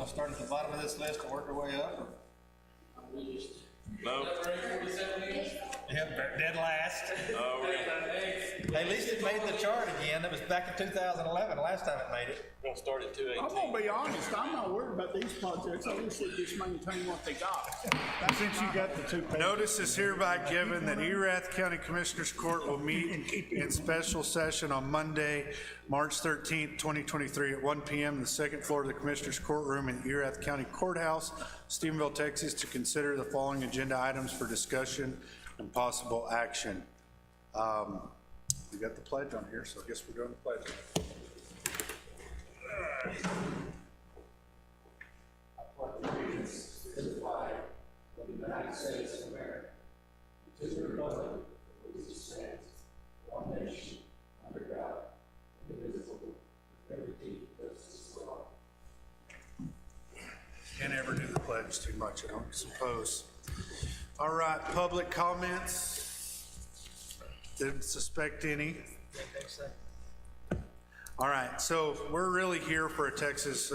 start at the bottom of this list and work our way up? No. Yeah, dead last. No, At least it made the chart again. That was back in 2011, last time it made it. we're gonna start at 218. I'm gonna be honest, I'm not worried about these projects, I wish they'd just maintain what they got. Since you got the two pages. Notice is hereby given that Erath County Commissioners Court will meet in special session on Monday, March 13th, 2023 at 1 p.m. the second floor of the Commissioners Courtroom in Erath County Courthouse, Stephenville, Texas, to consider the following agenda items for discussion and possible action. We got the pledge on here, so I guess we're doing the pledge. Can't ever do the pledge too much, I don't suppose. All right, public comments? Didn't suspect any. All right, so we're really here for a Texas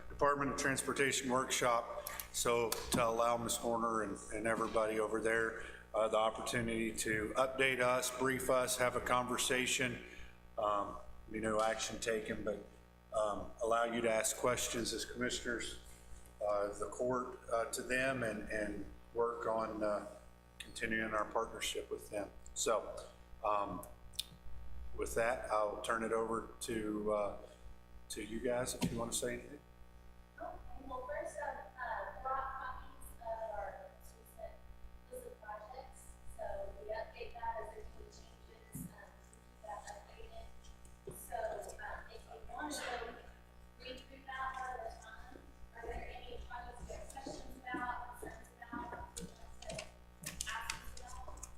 Department of Transportation workshop. So to allow Ms. Horner and everybody over there the opportunity to update us, brief us, have a conversation. No action taken, but allow you to ask questions as commissioners, the court to them, and work on continuing our partnership with them. So with that, I'll turn it over to you guys if you want to say anything. Well, first up, brought copies of our recent list of projects. So we update that as there's any changes, keep that updated. So if you want to go read through that one at a time, are there any projects you have questions about, concerns about, would you like to ask us about?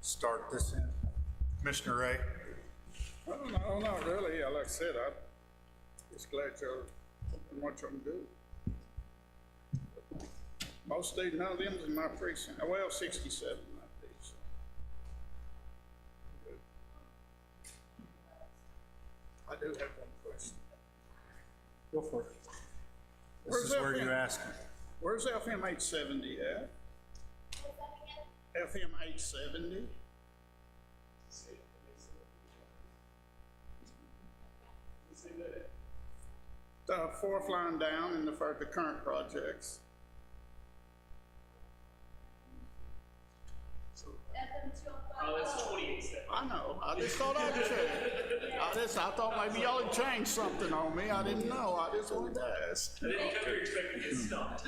Start this in. Commissioner Ray. No, not really, like I said, I'm just glad y'all doing what y'all do. Most of these, none of them's in my precinct, well, 67 might be, so. Good. I do have one question. Go for it. This Where's is where FM? you ask. Where's FM 870 at? What's that again? FM 870? The fourth line down in the current projects. FM 205. Oh, that's 28 I know, I just thought I'd check. I thought maybe y'all had changed something on me, I didn't know, I just wanted to ask. I didn't come here expecting to get stumped.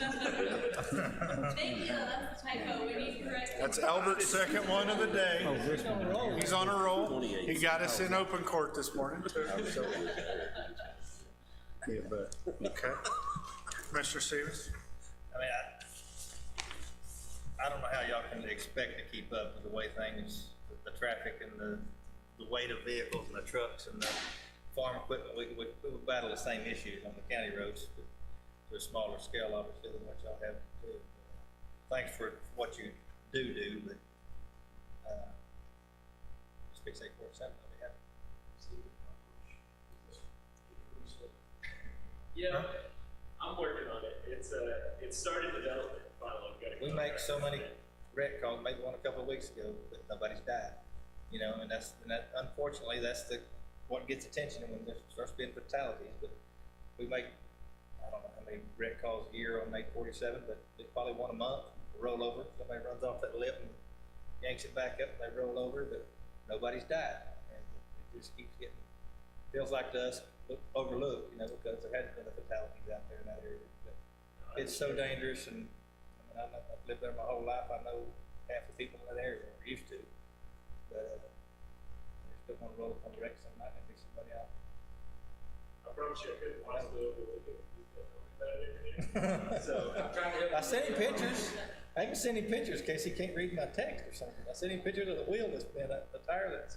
Thank you, that's the typo, we need to correct. That's Albert's second one of the day. He's on a roll. He got us in open court this morning. Okay. Commissioner Stevens? I mean, I don't know how y'all can expect to keep up with the way things, the traffic and the weight of vehicles and the trucks and the farm equipment. We battle the same issues on the county roads to a smaller scale, obviously, than what y'all have to do. Thanks for what you do, but just fix 847, I'll be happy. Yeah, I'm working on it. It's started development. Finally, We make so many wreck calls, made one a couple of weeks ago, but nobody's died. And that unfortunately, that's what gets attention when there starts being fatalities. But we make, I don't know how many wreck calls a year on 847, but it's probably one a month. Roll over, somebody runs off that lip and yanks it back up, and they roll over, but nobody's died. And it just keeps getting, feels like to us, overlooked, because there hasn't been a fatalities out there in that area. But it's so dangerous, and I've lived there my whole life. I know half the people in that area, or used to. But they still want to roll up on the wreck some night and pick somebody out. I promise you I couldn't watch the overlook it. So I'm trying to help. I sent him pictures. I can send him pictures in case he can't read my text or something. I sent him pictures of the wheel that's been the tire that's.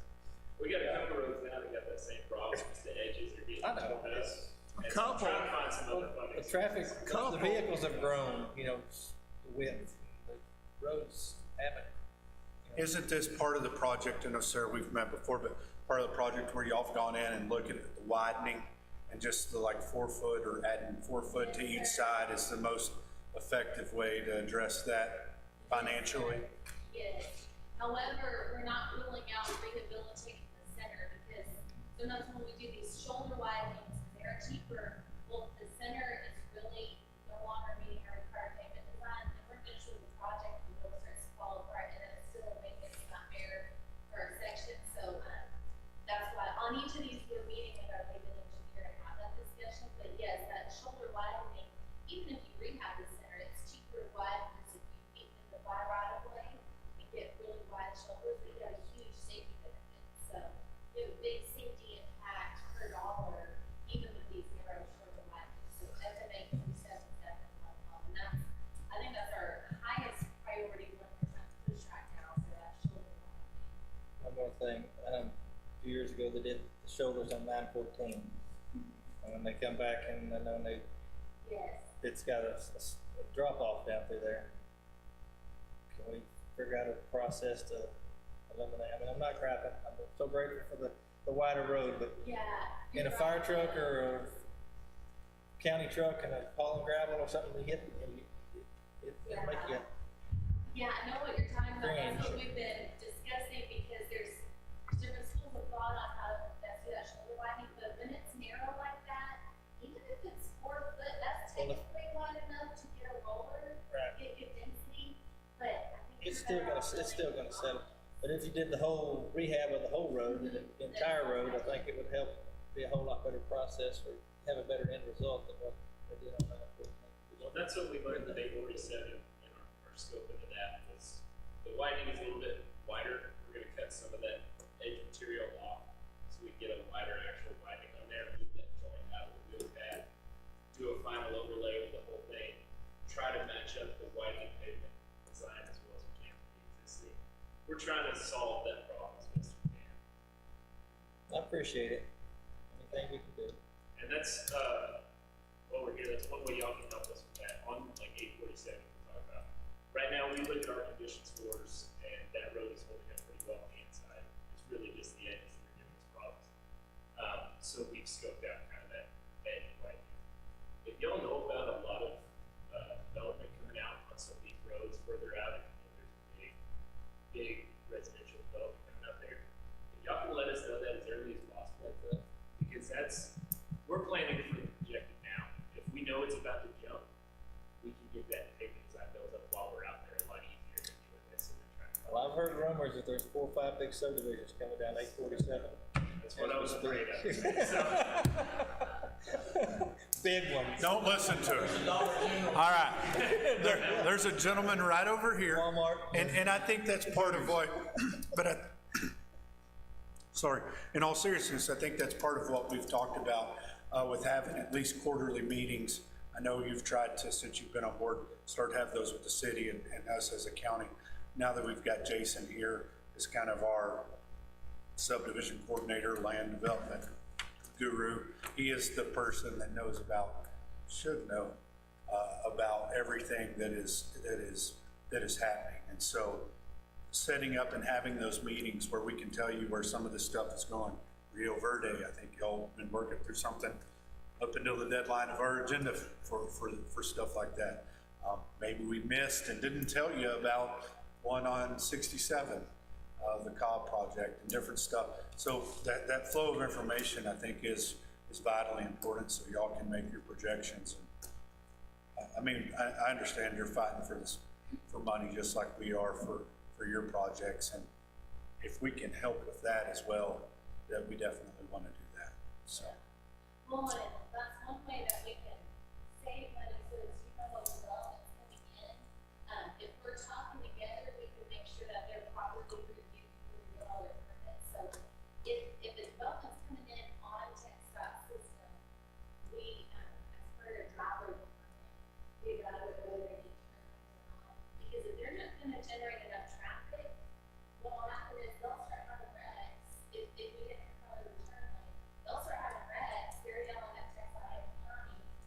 We got a couple roads now that got that same problem. It's the edges are getting I know. too fast. And so I'm Couple. trying to find some other funding. The traffic, the vehicles have grown, the width, the roads haven't. Isn't this part of the project? I know, Sarah, we've met before, but part of the project where y'all have gone in and looked at the widening and just the like 4 foot or adding 4 foot to each side is the most effective way to address that financially? Yes. However, we're not ruling out rehabilitating the center because sometimes when we do these shoulder widenings, they're cheaper. Well, the center is really no longer meeting our required pavement design, and we're finished with the project, and those starts to fall apart, and then it's still a maintenance nightmare for our section. So that's why on each of these we're meeting with our pavement engineer and have that discussion. But yes, that shoulder widening, even if you rehab the center, it's cheaper to widen because if you meet in the by right of way and get really wide shoulders, we got a huge safety benefit. So we have a big safety impact per dollar, even with these narrow shoulder widenings. So estimate 27 and that's, I think that's our highest priority one we're trying to push right now for that shoulder widening. One more thing, a few years ago, they did the shoulders on 914. And when they come back and then they, Yes. it's got a drop off down through there. Can we figure out a process to eliminate, I mean, I'm not crapping, I'm so grateful for the wider road, but Yeah. in a you're fire right. truck or a county truck and a hauling gravel or something, you hit, and it'll make you, Yeah, I know what you're talking about. That's what Cringe. we've been discussing because there's different schools of thought on how to best do that shoulder widening, but when it's narrow like that, even if it's 4 foot, that's Well, the- technically wide enough to get a roller, Right. get good density, but I think it's still gonna settle. But if you did the whole rehab of the whole road, the entire road, I think it would help be a whole lot better process or have a better end result than what they did on that. Well, that's what we learned in 847 in our scope into that was the widening is a little bit wider. We're gonna cut some of that edge material off so we get a wider actual widening on there, move that joint out of the wheel pad, do a final overlay of the whole thing, try to match up the widening pavement design as well as we can with the existing. We're trying to solve that problem as best we can. I appreciate it. Anything we can do. And that's, while we're here, that's one way y'all can help us with that, on like 847 we talk about. Right now, we look at our condition scores, and that road is holding up pretty well on the inside. It's really just the edges that are giving us problems. So we've scoped out kind of that edge right here. If y'all know about a lot of, development coming out on some of these roads further out, and there's a big residential development coming out there, if y'all can let us know that as early as possible, because we're planning for the projected now. If we know it's about to jump, we can get that pavement design built up while we're out there a lot easier than doing this and then trying to. Well, I've heard rumors that there's 4 or 5 big subdivisions coming down 847. That's what I was afraid of. So, Big ones. Don't listen to it. All right. There's a gentleman right over here. Walmart. And I think that's part of what, but sorry, in all seriousness, I think that's part of what we've talked about with having at least quarterly meetings. I know you've tried to, since you've been on board, start to have those with the city and us as a county. Now that we've got Jason here as kind of our subdivision coordinator, land development guru, he is the person that knows about, should know about everything that is happening. And so setting up and having those meetings where we can tell you where some of this stuff is going. Rio Verde, I think y'all been working through something up until the deadline of our agenda for stuff like that. Maybe we missed and didn't tell you about one on 67, the Cobb project and different stuff. So that flow of information, I think, is vitally important so y'all can make your projections. I mean, I understand you're fighting for money just like we are for your projects, and if we can help with that as well, that we definitely want to do that. So. Well, and that's one way that we can save money, so as you know, what development's coming in. If we're talking together, we can make sure that they're properly reviewed before we get all their permits. So if the development's coming in on TxDOT system, we, as per a driveway permit, we evaluate whether they need turn lanes or not. Because if they're not gonna generate enough traffic, what will happen is they'll start having wrecks. If we didn't have a turn lane, they'll start having wrecks. They're yelling at Texas County to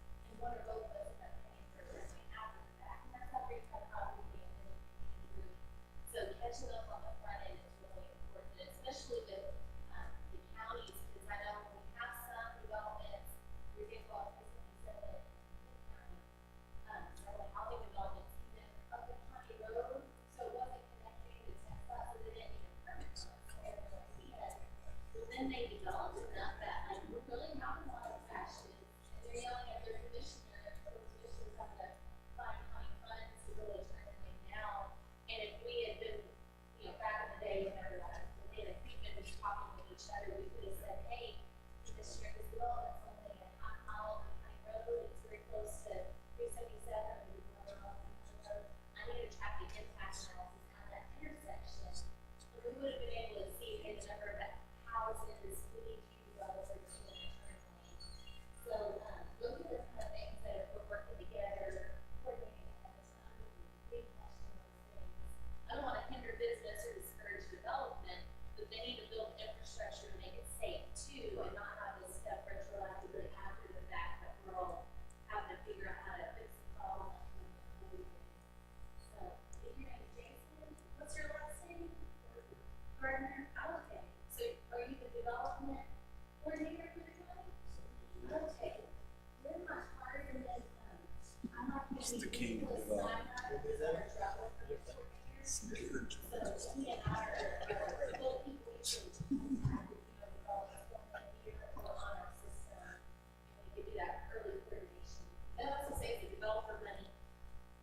He's the king of development.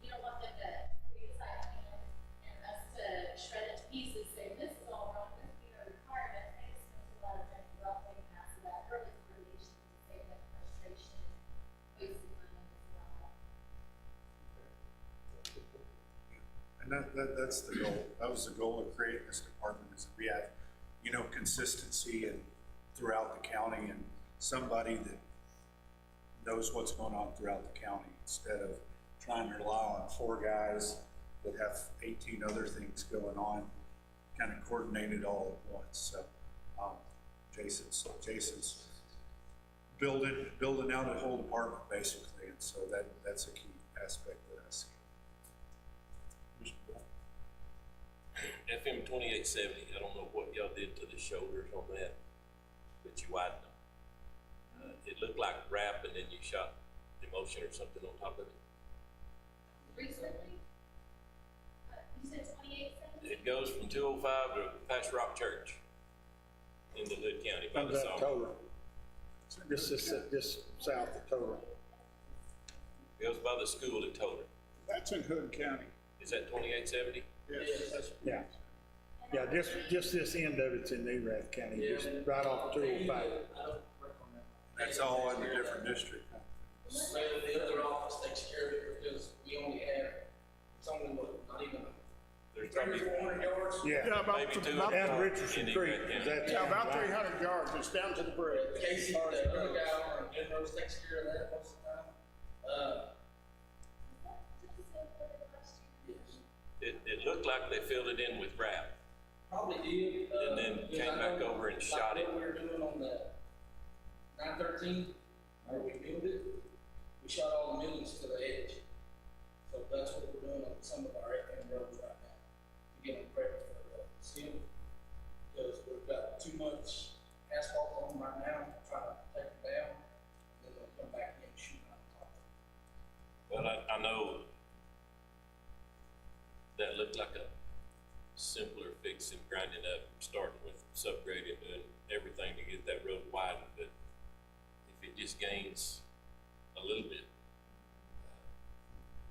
You don't want them to create a site plan and us to shred it to pieces, say, this is all wrong, this is a requirement. They just spend a lot of time developing that, so that early coordination to save that frustration, wasted money as well. And that's the goal. That was the goal of creating this department, is that we have, you know, consistency and throughout the county, and somebody that knows what's going on throughout the county, instead of trying to rely on 4 guys that have 18 other things going on, kind of coordinated all at once. So, Jason's building out a whole department basically, and so that's a key aspect that I see. Mr. Bell? FM 2870, I don't know what y'all did to the shoulders on that, but you widened them. It looked like wrap, and then you shot emulsion or something on top of it. Recently, you said 28 It goes from 205 to past Rock Church into Hood County by Comes the out song. Toller. Just south of Toller. Goes by the school at Toller. That's in Hood County. Is that 2870? Yes. Yeah. Yeah, just this end of it's in Erath County, just right off 205. That's all in a different district. So the other office takes care of it because we only have, it's only what, not even There's 300 probably or 400 yards? Yeah, maybe two down Richardson in Creek. Erath Is County. that Yeah, about right? 300 yards, it's down to the bridge. Casey, the other guy on Denver takes care of that most of the time. Yes. It looked like they filled it in with wrap. Probably did. And then came back over and shot it. Like what we were doing on the 913, where we milled it, we shot all the millings to the edge. So that's what we're doing on some of our FM roads right now, to get them prepped for the seal. Because we've got too much asphalt on them right now, trying to take them down, and then they'll come back in and shoot on top of them. Well, I know that looked like a simpler fix than grinding up, starting with subgrading, doing everything to get that road widened, but if it just gains a little bit,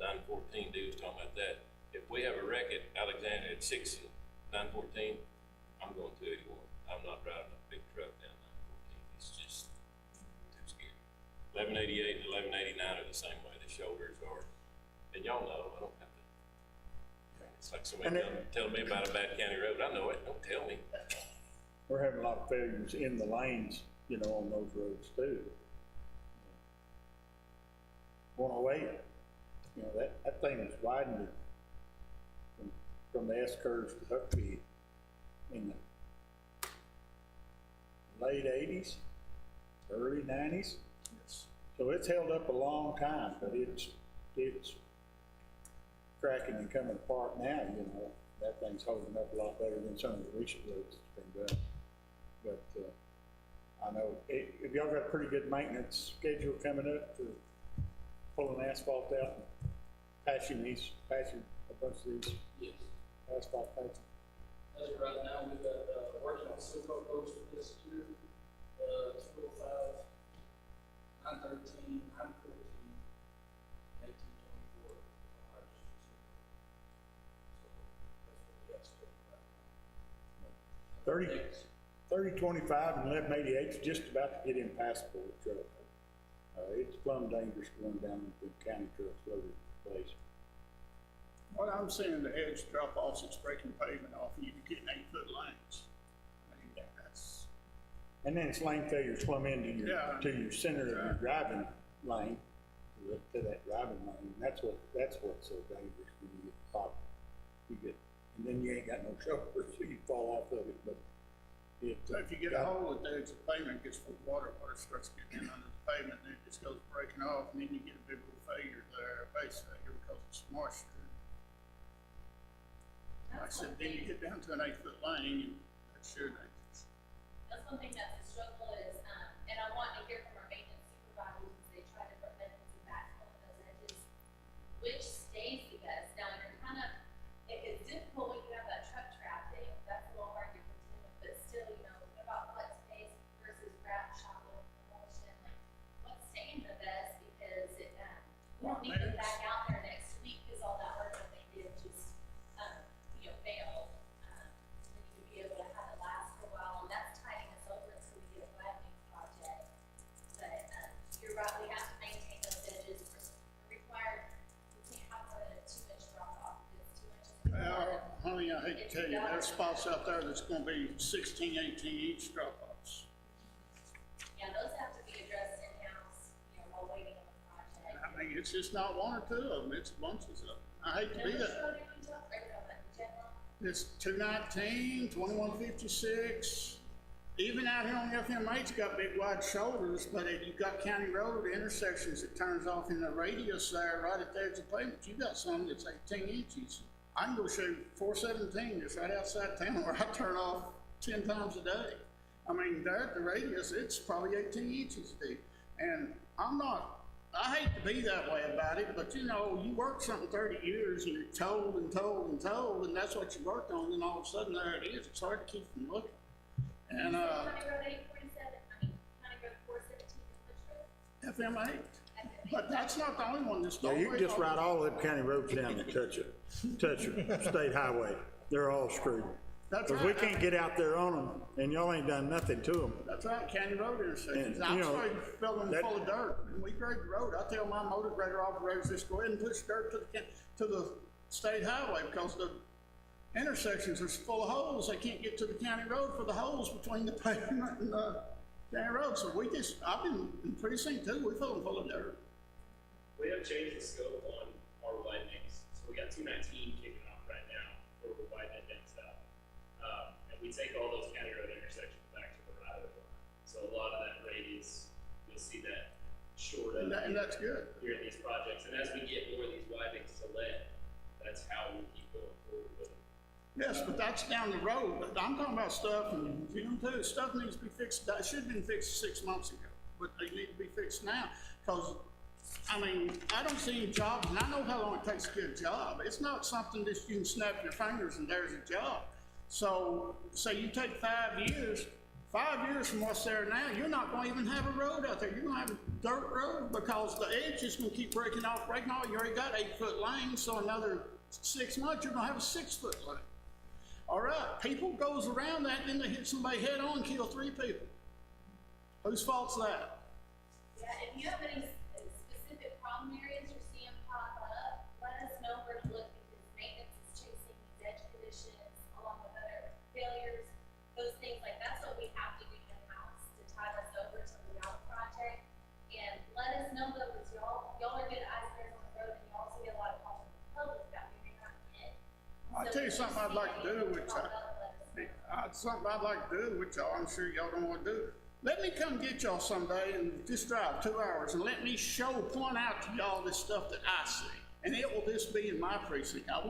914 dudes talking about that. If we have a wreck at Alexander at 6 and 914, I'm going 281. I'm not driving a big truck down 914. It's just too scary. 1188 and 1189 are the same way. The shoulders are, and y'all know, I don't have to. It's like somebody telling me about a bad county road. I know it. Don't tell me. We're having a lot of failures in the lanes, you know, on those roads too. 108, you know, that thing was widened from the S curves to Huckabee in the late 80s, early 90s. So it's held up a long time, but it's cracking and coming apart now, you know. That thing's holding up a lot better than some of the recent roads that's been done. But, I know, if y'all got a pretty good maintenance schedule coming up for pulling asphalt out and patching a bunch of these Yes. asphalt patches. As of right now, we've got, working on silver coats for this year, 205, 913, 914, 1824. So that's what we got scheduled right now. 3025 and 1188 is just about to get impassable with truck. It's plumb dangerous going down with the county trucks loaded with place. What I'm seeing, the edge drop offs, it's breaking pavement off, and you're getting 8-foot lanes. I mean, that's, And then it's lane failures plumb into Yeah. your center of your driving lane, to that driving lane. That's what's so dangerous when you get caught. And then you ain't got no shoulder, so you fall off of it, but so if you get a hole at the edge of the pavement, it gets full of water starts getting in under the pavement, and it just goes breaking off, and then you get a big old failure there, a base failure, because it's moisture. Like I said, then you get down to an 8-foot lane, and that's sure dangerous. That's one thing that's a struggle is, and I want to hear from our maintenance supervisors as they try to put methods of backfill in those edges. which stays the best. Now, you're kind of, it's difficult when you have that truck traffic, that's a little hard to contend with, but still, you know, what about flex space versus wrap shop with promotion, like, what's staying the best, because it, we don't need them back out there next week, because all that work that they did just, you know, failed. We need to be able to have it last for a while, and that's tiding us over until we get a widening project. But, you're right, we have to maintain those edges, we're required, we can't have more than a 2-inch drop off, because 2 inches. Well, honey, I hate to tell you, there's spots out there that's gonna be 16, 18 inch drop-offs. Yeah, those have to be addressed in-house, you know, while waiting on the project. I mean, it's just not one or two of them, it's bunches of them. I hate to be And which that. road are you talking about, in general? It's 219, 2156. Even out here on the FMH, got big wide shoulders, but if you've got County Road intersections, it turns off in the radius there, right at the edge of pavement. You got some that's 18 inches. I can go shoot 417 just right outside town where I turn off 10 times a day. I mean, there at the radius, it's probably 18 inches deep. And I hate to be that way about it, but you know, you work something 30 years and you're told and told and told, and that's what you worked on, and all of a sudden there it is. It's hard to keep from looking. And, County Road 847, I mean, County Road 417, which road? FMH. But that's not the only one that's. Yeah, you can just ride all of them county roads down and touch a state highway. They're all screwed. That's Cause we right. can't get out there on them, and y'all ain't done nothing to them. That's right, County Road intersections. And, I'm you know, sorry, filling that- full of dirt. When we grade the road, I tell my motor grader operators, just go ahead and push dirt to the state highway, because the intersections are full of holes. They can't get to the county road for the holes between the pavement and the county road. So I've been in precinct 2, we fill them full of dirt. We have changed the scope on our widenings, so we got 219 kicking off right now, where we're widening it down south. And we take all those county road intersections back to the right of line. So a lot of that radius, you'll see that short of And that's good. here in these projects. And as we get more of these widenings to let, that's how we keep going forward with it. Yes, but that's down the road. But I'm talking about stuff, and June too, stuff needs to be fixed. That should have been fixed 6 months ago, but they need to be fixed now. Because, I mean, I don't see any jobs, and I know how long it takes to get a job. It's not something that you can snap your fingers and there's a job. So, say you take 5 years, 5 years from what's there now, you're not gonna even have a road out there. You're gonna have a dirt road, because the edge is gonna keep breaking off. Right now, you already got 8-foot lanes, so another 6 months, you're gonna have a 6-foot lane. All right, people goes around that, then they hit somebody head on, kill 3 people. Whose fault's that? Yeah, if you have any specific problem areas you're seeing pop up, let us know where to look, because maintenance is chasing these edge conditions along with other failures, those things, like that's what we have to do in-house to tie us over to the route project. And let us know though, because y'all are good eyes there on the road, and you also get a lot of calls from the public that we may not get. I'll tell you something I'd like to do, which something I'd like to do, which I'm sure y'all don't want to do. Let me come get y'all someday and just drive 2 hours and let me point out to y'all this stuff that I see. And it will just be in my precinct. I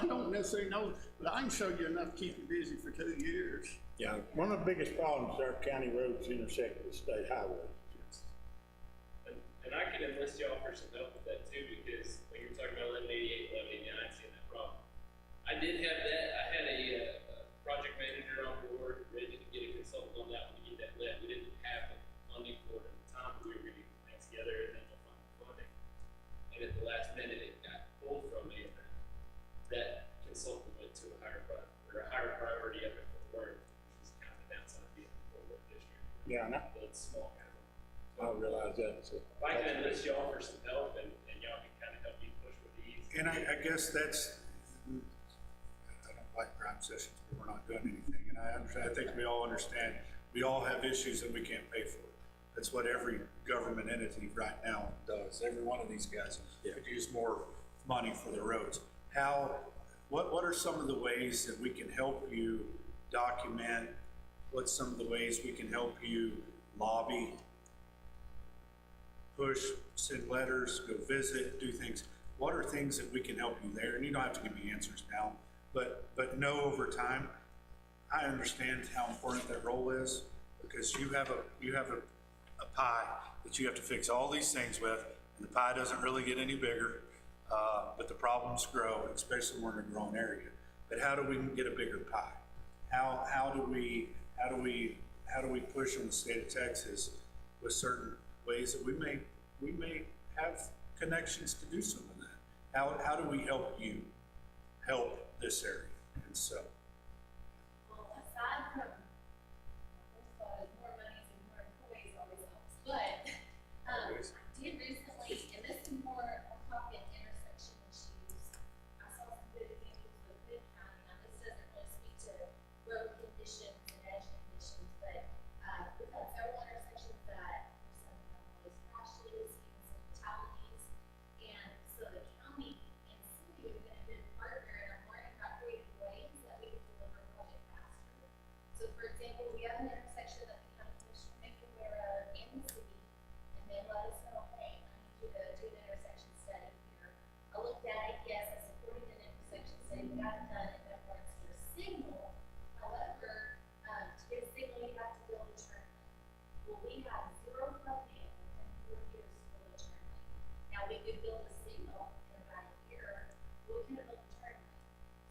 don't necessarily know, but I can show you enough to keep you busy for 2 years. Yeah, one of the biggest problems are county roads intersect with state highways. And I can enlist y'all for some help with that too, because when you were talking about 1188, 1189, seeing that problem. I did have that. I had a project manager on board, ready to get a consultant on that one to get that let. We didn't have the funding for it at the time, but we were getting plans together and then we'll find the funding. And at the last minute, it got pulled from me, and that consultant went to a higher priority of it for work, which is kind of the downside of being in the Fort Worth district. Yeah, and But it's small kind of. I realize that. So. If I can enlist y'all for some help, and y'all can kind of help me push with these. And I guess that's, I don't like crime sessions, but we're not doing anything. And I understand, I think we all understand, we all have issues that we can't pay for. That's what every government entity right now does. Every one of these guys could use more money for the roads. What are some of the ways that we can help you document? What's some of the ways we can help you lobby, push, send letters, go visit, do things? What are things that we can help you there? And you don't have to give me answers now, but know over time, I understand how important that role is, because you have a pie that you have to fix all these things with, and the pie doesn't really get any bigger. but the problems grow, especially when we're in a growing area. But how do we get a bigger pie? How do we push on the state of Texas with certain ways that we may have connections to do some of that? How do we help you help this area? And so, Well, aside from, first of all, more money and more employees always helps, but, I did recently, and this is more, I'm talking intersection issues. I saw some good examples with Hood County, now this doesn't really speak to road conditions and edge conditions, but, we've had several intersections that there's some anomalous crashes, even some fatalities. And so the county and city have been a good partner and are learning about creative ways that we can deliver project faster. So for example, we have an intersection that the county commission make aware of in the city, and they let us know, hey, I need you to do an intersection study here. I looked at it, yes, I supported an intersection study, we got it done, and that works for a signal. However, to get a signal, you have to build a turn lane. Well, we have zero funding within 4 years to build a turn lane. Now, we could build a signal in about a year, but we couldn't build a turn lane.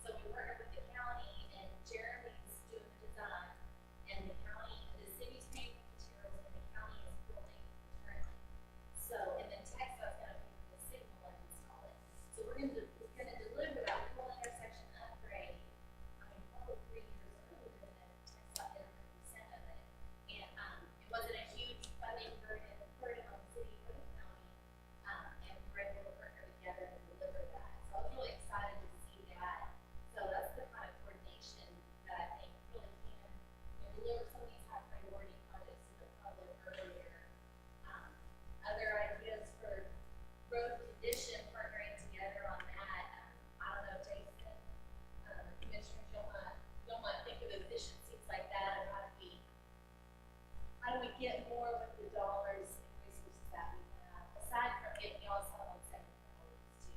So we partnered with the county, and Jeremy's doing the design, and the county, the city's paying for materials, and the county is building the turn lane. So, and then Texas gonna pay for the signal and install it. So we're gonna deliver that full intersection upgrade, I mean, probably 3 years earlier than Texas did 100% of it. And, it wasn't a huge funding burden on the city or the county, and we were able to partner together to deliver that. So I was really excited to see that. So that's the kind of coordination that I think really can, deliver some of these high priority projects to the public earlier. Other ideas for road condition, partnering together on that, I don't know, Jason, Commissioner, you'll might think of efficiencies like that, or how do we get more with the dollars and resources that we have, aside from getting y'all some like second priorities too.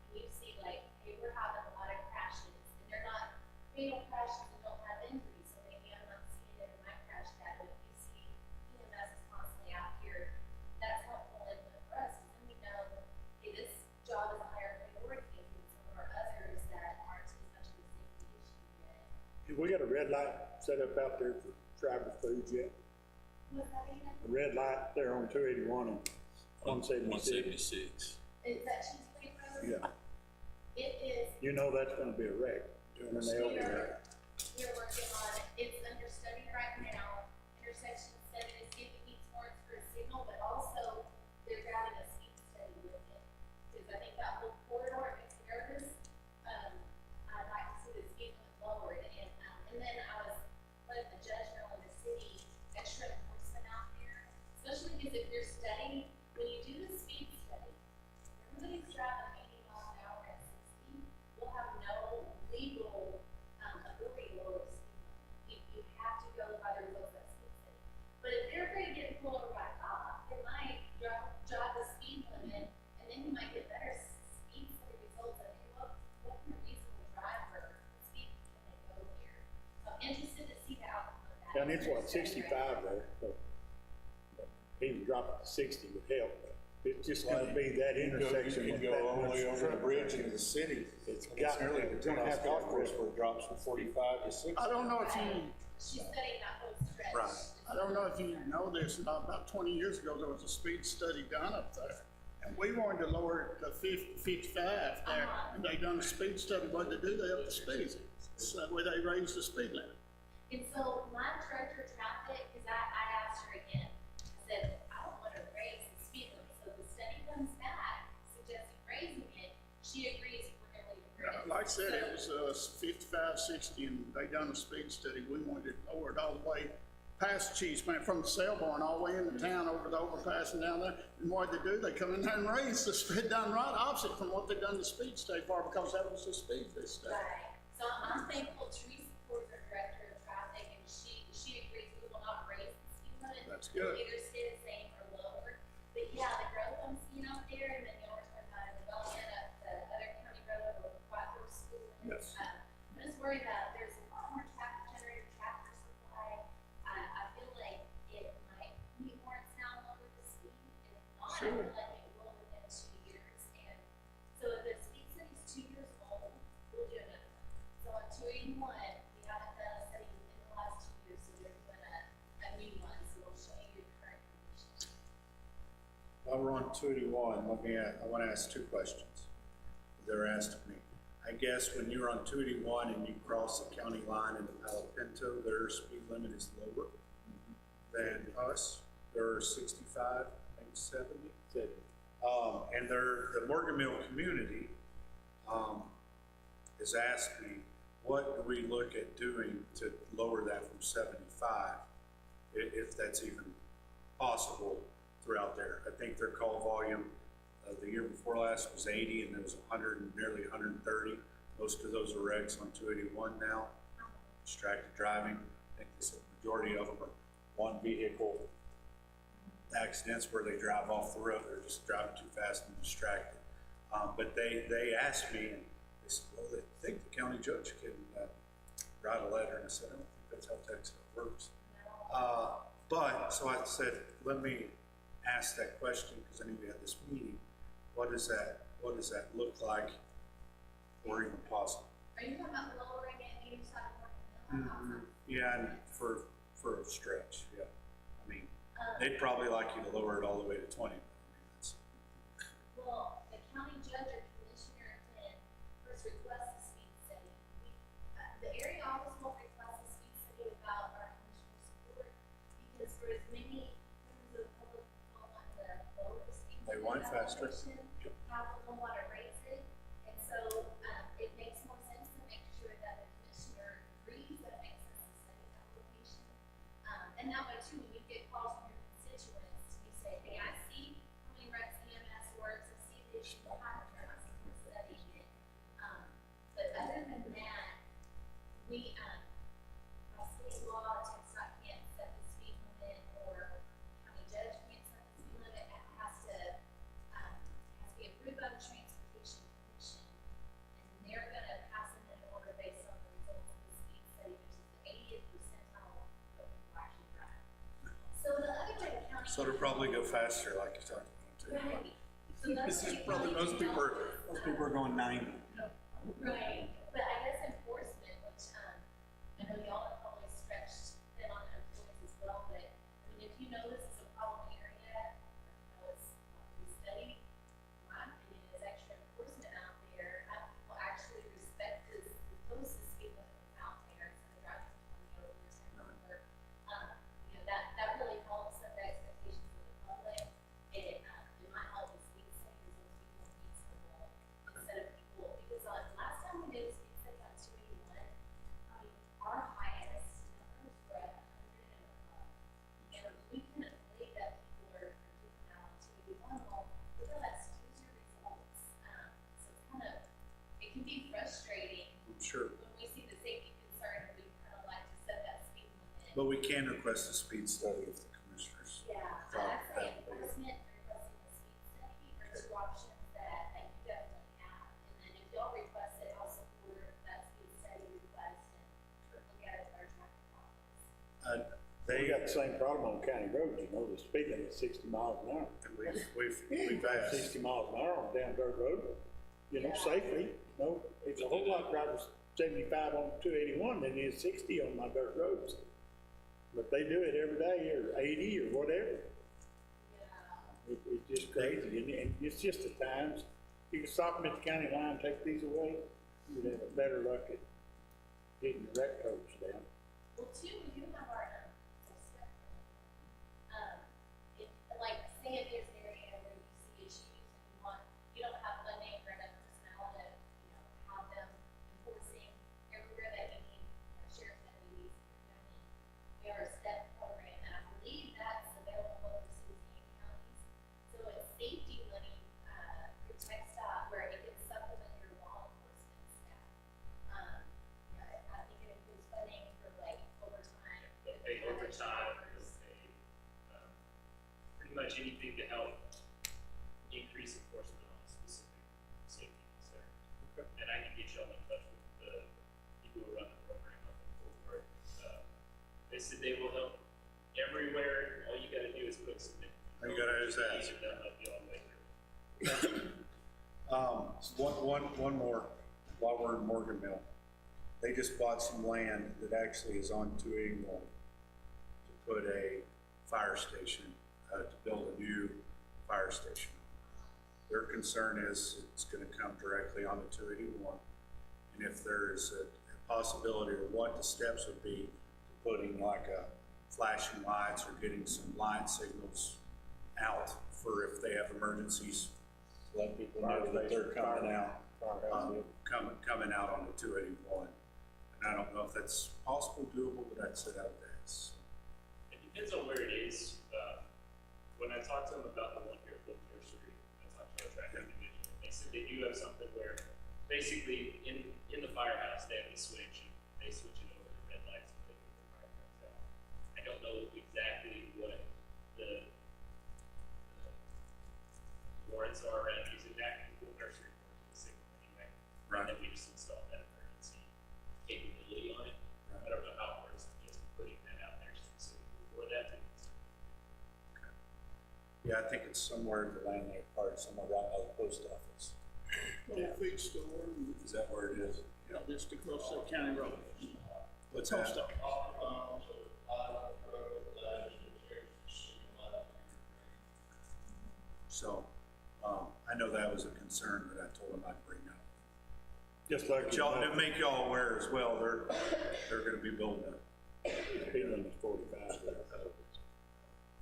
And you see like, hey, we're having a lot of crashes, and they're not fatal crashes and don't have injuries, so maybe I'm not seeing it in my crash data, but if you see EMS is constantly out here, that's helpful input for us, because then we know, hey, this job is a higher priority than some of our others that aren't as much of a safety issue yet. Have we got a red light set up out there for Travel Foods yet? Was that even? A red light there on 281 and 176. 176. Is that Cheese Creek Road? Yeah, It is, you know that's gonna be a wreck when they open that. we're working on it, it's under study right now, intersection study to see if it meets warrants for a signal, but also they're grabbing a speed study with it. Because I think that whole corridor makes me nervous, I'd like to see the speed limit lowered, and then I was letting the judge know in the city, extra enforcement out there, especially because if you're studying, when you do the speed study, everybody's driving 80 miles an hour at 60, we'll have no legal, ability to lower the speed limit. You have to go by the rules of speed study. But if they're afraid of getting pulled over by a cop, they might drive the speed limit, and then you might get better speed study results of, hey, what can a reasonable driver speed can they go here? So I'm interested to see the outcome of that. And it's what, 65 there, so even dropping to 60 would help, but it's just gonna be that intersection. You can with that go all the way much over the traffic. bridge into the city. It's And got- nearly it's the gonna have Tennis to Golf have Course road. where it drops from 45 to 60. I don't know if you, She's studying that whole stretch. Right. I don't know if you know this, about 20 years ago, there was a speed study done up there. And we wanted to lower it to 55 there, and they done a speed study, what they do, they up the speed. So where they raised the speed limit. And so my director of traffic, because I asked her again, I said, I don't want to raise the speed limit, so the study comes back suggesting raising it, she agrees we're going to leave it. Like I said, it was 55, 60, and they done a speed study. We wanted it lowered all the way past Cheese Plant, from the sale barn all the way into town, over the overpass and down there. And what they do, they come in there and raise the speed, done right opposite from what they done the speed study for, because that was the speed they studied. Right, so I'm thankful Teresa Ford, our director of traffic, and she agrees we will not raise the speed limit. That's good. We'll either stay the same or lower, but yeah, the growth I'm seeing out there, and then y'all were talking about development of the other county road or White Horse School. Yes. I'm just worried that there's a lot more traffic generated, tractor supply. I feel like it might meet warrants now lower the speed, and if not, I Sure. feel like it will within 2 years. And so if new one, we haven't done a study in the last 2 years, so we're doing a new one, so we'll show you the current condition. While we're on 281, I want to ask two questions. They're asked me. I guess when you're on 281 and you cross the county line into Palo Pinto, their speed limit is lower than us. They're 65, maybe 70. And the Morgan Mill community has asked me, what do we look at doing to lower that from 75, if that's even possible throughout there? I think their call volume the year before last was 80, and there was 100 and nearly 130. Most of those are wrecks on 281 now. Distracted driving. I think the majority of them are one vehicle accidents where they drive off the road. They're just driving too fast and distracted. But they asked me, and they said, well, they think the county judge can write a letter. And I said, I don't think that's how Texas works. So I said, let me ask that question because I knew we had this meeting. What does that look like, or even possible? Are you talking about lowering it either side of Morgan Mill? Yeah, and for a stretch, yeah. I mean, they'd probably like you to lower it all the way to 20. I mean, that's, Well, the county judge or commissioner can first request a speed study. The area office won't request a speed study without our commissioner's support, because for as many members of the public who don't want the lower speed. They want it faster. Council will want to raise it, and so, it makes more sense to make sure that the commissioner agrees that it makes sense to study that location. And that way too, when you get calls from your constituents, you say, hey, I see how many wrecks EMS works, I see the issue behind the trucks, and we're studying it. But other than that, we, by state law, TxDOT can't set the speed limit, or county judge can't set the speed limit. It has to be approved by the Transportation Commission, and they're gonna pass it in order based on the results of the speed study, which is the 80th percentile of what people actually drive. So the other way the county. so it'll probably go faster, like you talked about too. Right. So that's This is what probably, county most people are going 90. Right, but I guess enforcement, which, I know y'all are probably stretched thin on employees as well, but, I mean, if you know this is a problem area, or you know it's not really studied, my opinion is extra enforcement out there, have people actually respect this, the closest speed limit that's out there, instead of driving 20 over 10 over. You know, that really helps set the expectations of the public. It might help with speed study results, people need to know, instead of people, because last time we did a speed study on 281, I mean, our highest numbers were at 100 and above. And we couldn't believe that people are keeping out on 281, well, look at that, skews your results. So it's kind of, it can be frustrating I'm sure. when we see the safety concern, and we kind of like to set that speed limit. But we can request a speed study if the commissioners. Yeah, thought I'd say that would be- enforcement, requesting a speed study are two options that you definitely have. And then if y'all request it, I'll support that speed study request and look at it with our traffic office. They They, got the same problem on county roads, you know, the speed limit is 60 miles an hour. we've asked. 60 miles an hour on down dirt road, you know, Yeah. safely. No, it's a whole lot driving 75 on 281 than it is 60 on my dirt roads. But they do it every day, or 80 or whatever. Yeah. It's just crazy, and it's just the times. You can stop them at the county line, take these away, you'd have better luck at getting the wreck codes down. Well, too, we do have our, if, like, say if there's an area where you see issues and you don't have funding or enough personnel to, have them enforcing everywhere that you need, sheriff's deputies, we have a STEP program, and I believe that's available over 16 counties. So it's safety money, through TxDOT, where it can supplement your law enforcement staff. I think it includes funding for like overtime. Pay overtime, because they, pretty much anything to help increase enforcement on a specific safety concern. And I can get y'all in touch with the people who run the program up in Fort Worth. They said they will help everywhere, all you gotta do is put some. All you gotta do is ask. And they'll help you all the way through. One more while we're in Morgan Mill. they just bought some land that actually is on 281 to put a fire station, to build a new fire station. Their concern is it's gonna come directly onto 281. And if there's a possibility, or what the steps would be, to putting like a flashing lights or getting some light signals out for if they have emergencies, let people know that they're coming out, coming out on the 281. And I don't know if that's possible, doable, but I'd say that is. It depends on where it is. When I talked to them about the one here at Fifth Nursery, I talked to our traffic division, and they said they do have something where basically in the firehouse, they have a switch, and they switch it over to red lights when they get the fire trucks out. I don't know exactly what the warrants are around using that in the nursery for the signal anyway. Right. And then we just installed that emergency capability on it. I don't know how it works, just putting that out there specifically for that. Yeah, I think it's somewhere in the Landmark Park, somewhere right by the post office. Little feed store, and Is that where it is? just across the county road. What's Post that? office. So, I know that was a concern that I told them I'd bring up. Just like. But y'all, to make y'all aware as well, they're gonna be building a Speed limit is 45 there.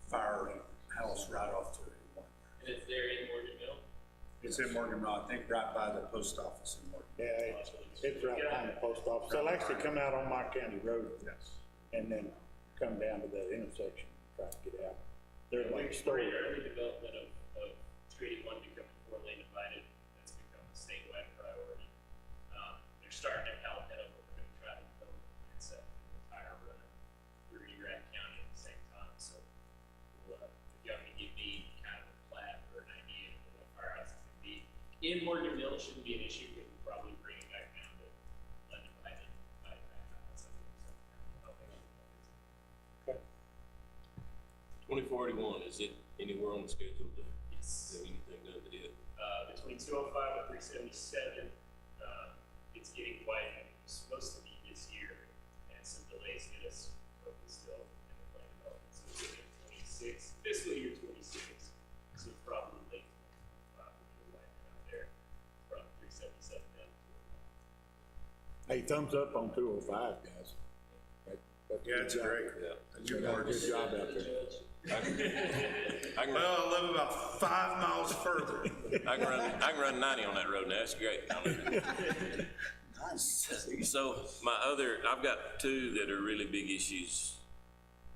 firehouse right off to 81. And it's there in Morgan Mill? It's in Morgan Road, I think right by the post office in Morgan. Yeah, it's right behind the post office. They'll actually come out on my county road. Yes. And then come down to that intersection and try to get out. They're like We're story. in early development of 281 becoming 4-lane divided. That's become a statewide priority. They're starting at Palmetto, but we're gonna try to develop and set the entire run through Erath County at the same time. So we'll, if y'all can give me kind of a plat or an idea of what firehouses can be. In Morgan Mill, it shouldn't be an issue, but we'll probably bring it back down to undivided by that. 2041, is it anywhere on the schedule to Yes. have anything done to it? Between 205 and 377, it's getting quiet. It's supposed to be this year, and some delays hit us, but we're still in the plan development. So it's in 26, fiscal year 26, so it's probably late 25, we're getting quiet out there from 377 down to 205. Hey, thumbs up on 205, guys. That's a Yeah, good it's job. great. Yeah. You got a good job out there. I can run, Well, I live about 5 miles further. I can run 90 on that road now, that's great. So I've got two that are really big issues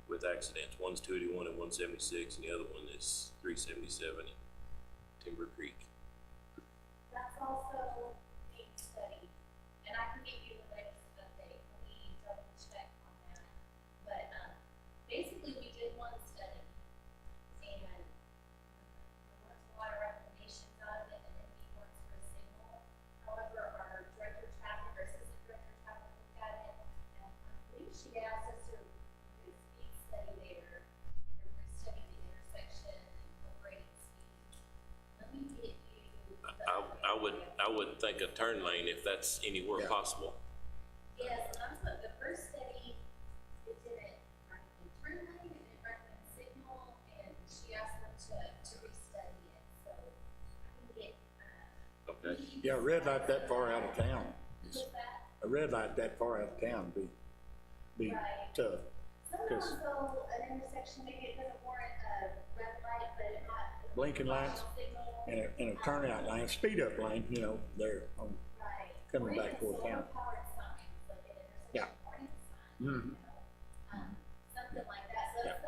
with accidents. One's 281 and 176, and the other one is 377 in Timber Creek. That's also being studied, and I can give you the latest update, let me double check on that. But, basically, we did one study, and there weren't a lot of recommendations out of it, and then we went for a signal. However, our director of traffic, or assistant director of traffic looked at it, and I believe she asked us to do a speed study there, and we're studying the intersection and incorporating speed. Let me get you the I would think a turn lane if that's anywhere Yeah. possible. Yes, and I'm sorry, the first study, it didn't recommend turn lane, it didn't recommend signal, and she asked them to restudy it, so I can get, Okay. Yeah, a red light that far out of town. with that, A red light that far out of town be Right. tough. sometimes though, an intersection, maybe it doesn't warrant a red light, but it might. Blinking lights Signal. And a turnout lane, speed up lane, you know, there on, Right. coming Or back even toward town. solar-powered signs, like an Yeah. intersection warning sign, Mhm. you know, something like that. So that's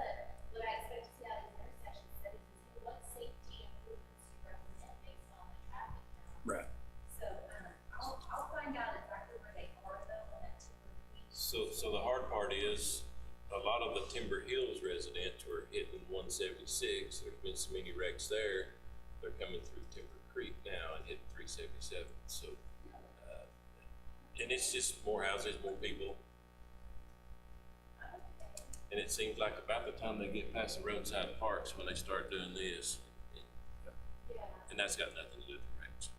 what I expect to see out of these intersection studies is what safety improvements you recommend based on the traffic count. right. So, I'll find out exactly where they are though, on that Timber Creek. So the hard part is, a lot of the Timber Hills residents were hitting 176. There's been so many wrecks there. They're coming through Timber Creek now and hitting 377. So, and it's just more houses, more people. Okay. And it seems like about the time they get past the roadside parks when they start doing this. Yeah. And that's got nothing to do with the wrecks.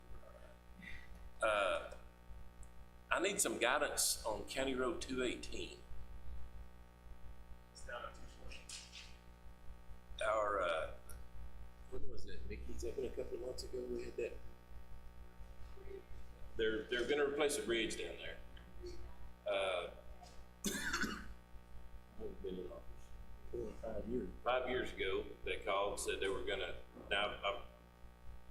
I need some guidance on County Road 218. It's down at 220. Our, when was it, Mickey? Has that been a couple of months ago we had that? They're gonna replace a bridge down there. Been in office 4 or 5 years. 5 years ago, they called, said they were gonna, now,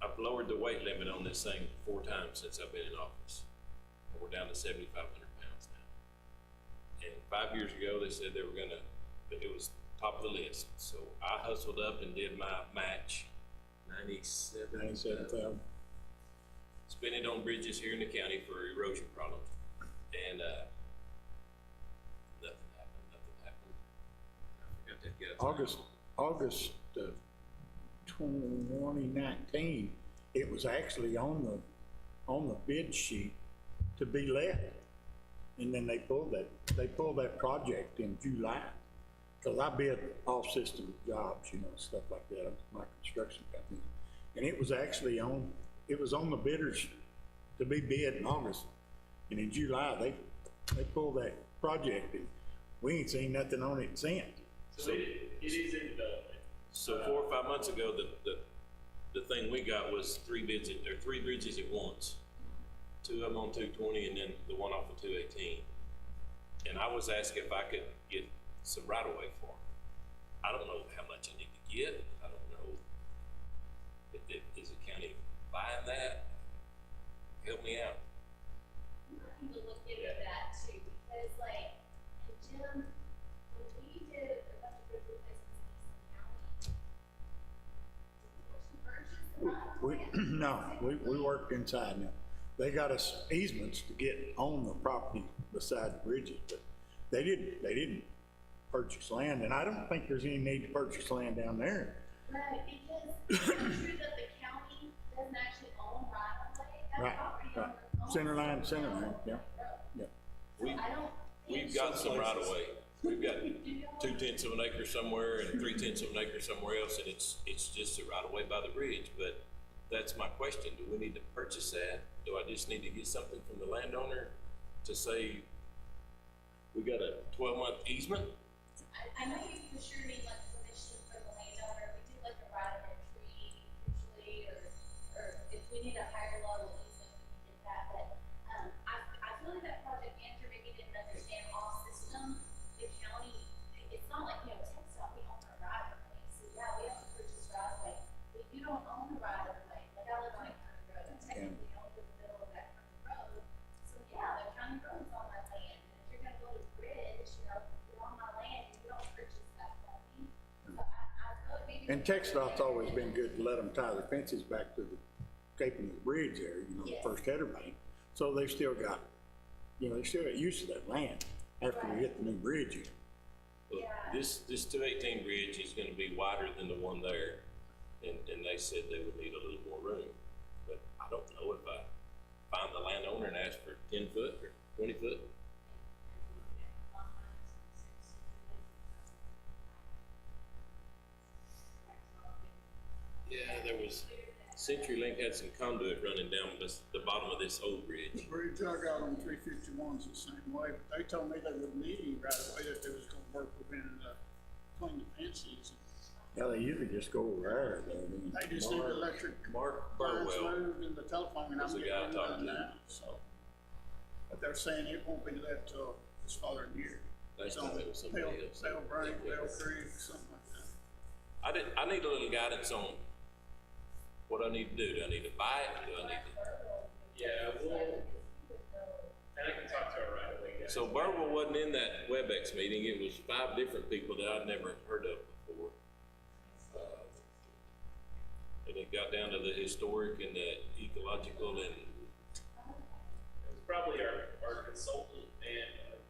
I've lowered the weight limit on this thing 4 times since I've been in office. We're down to 7,500 pounds now. And 5 years ago, they said they were gonna, it was top of the list. So I hustled up and did my match, 97,000. spent it on bridges here in the county for erosion problems. And, nothing happened. I forgot that guy's name. August of 2019, it was actually on the bid sheet to be let. And then they pulled that project in July. Cause I bid off-system jobs, you know, stuff like that, my construction company. And it was actually on the bidders to be bid in August. And in July, they pulled that project and we ain't seen nothing on it since. So it is in development. So 4 or 5 months ago, the thing we got was 3 bids, or 3 bridges at once. 2 of them on 220 and then the one off of 218. And I was asked if I could get some right of way for them. I don't know how much I need to get. I don't know. Is the county buying that? Help me out. I'm going to look into that too, because like, Jim, when we did a bunch of bridge replacements in East County, did we actually purchase the No, we worked inside now. They got us easements to get on the property beside the bridges, but they didn't purchase land, and I don't think there's any need to purchase land down there. Right, because it's true that the county doesn't actually own right of way. That Right, property right. owner owns Center line, the yeah, road. yeah. So I don't think. We've got some right of way. We've got 2/10 of an acre somewhere and 3/10 of an acre somewhere else, and it's just a right of way by the bridge. But that's my question. Do we need to purchase that? Do I just need to get something from the landowner to say we got a 12-month easement? I know you for sure need like permission from the landowner. We do like a right of entry usually, or if we need a higher level easement, we can get that. But, I feel like that project manager maybe didn't understand all system. The county, it's not like, you know, TxDOT, we own our right of way. So yeah, we have to purchase right of way, but you don't own the right of way. Like I live on a county road, I'm technically owned in the middle of that county road. So yeah, the county road's on my land, and if you're gonna build a bridge, you know, you're on my land and you don't purchase that from me. So I feel like maybe. And TxDOT's always been good to let them tie their fences back to the caping of the bridge there, you know, the Yes. first header bank. So they've still got, you know, they still got use of that land after we get the new bridge in. Well, this 218 bridge is gonna be wider than the one there, and they said they would need a little more room. But I don't know if I find the landowner and ask for 10 foot or 20 foot. Yeah, there was, CenturyLink had some conduit running down the bottom of this old bridge. The bridge I got on 351's the same way, but they told me they wouldn't need any right away, that they was gonna work within between the fences. Yeah, they usually just go over there, though. They just need the electric Mark lines Burwell. moved and the telephone, and I'm Was the getting guy I it talked done to. now, so. But they're saying it won't be let till this following year. Last So time it was somebody else. Bell Break, Bell Creek, something like that. I need a little guidance on what I need to do. Do I need to buy it? Do I need to? Yeah, and I can talk to our right away guys. So Burwell wasn't in that WebEx meeting. It was 5 different people that I'd never heard of before. And it got down to the historic and the ecological and It was probably our consultant and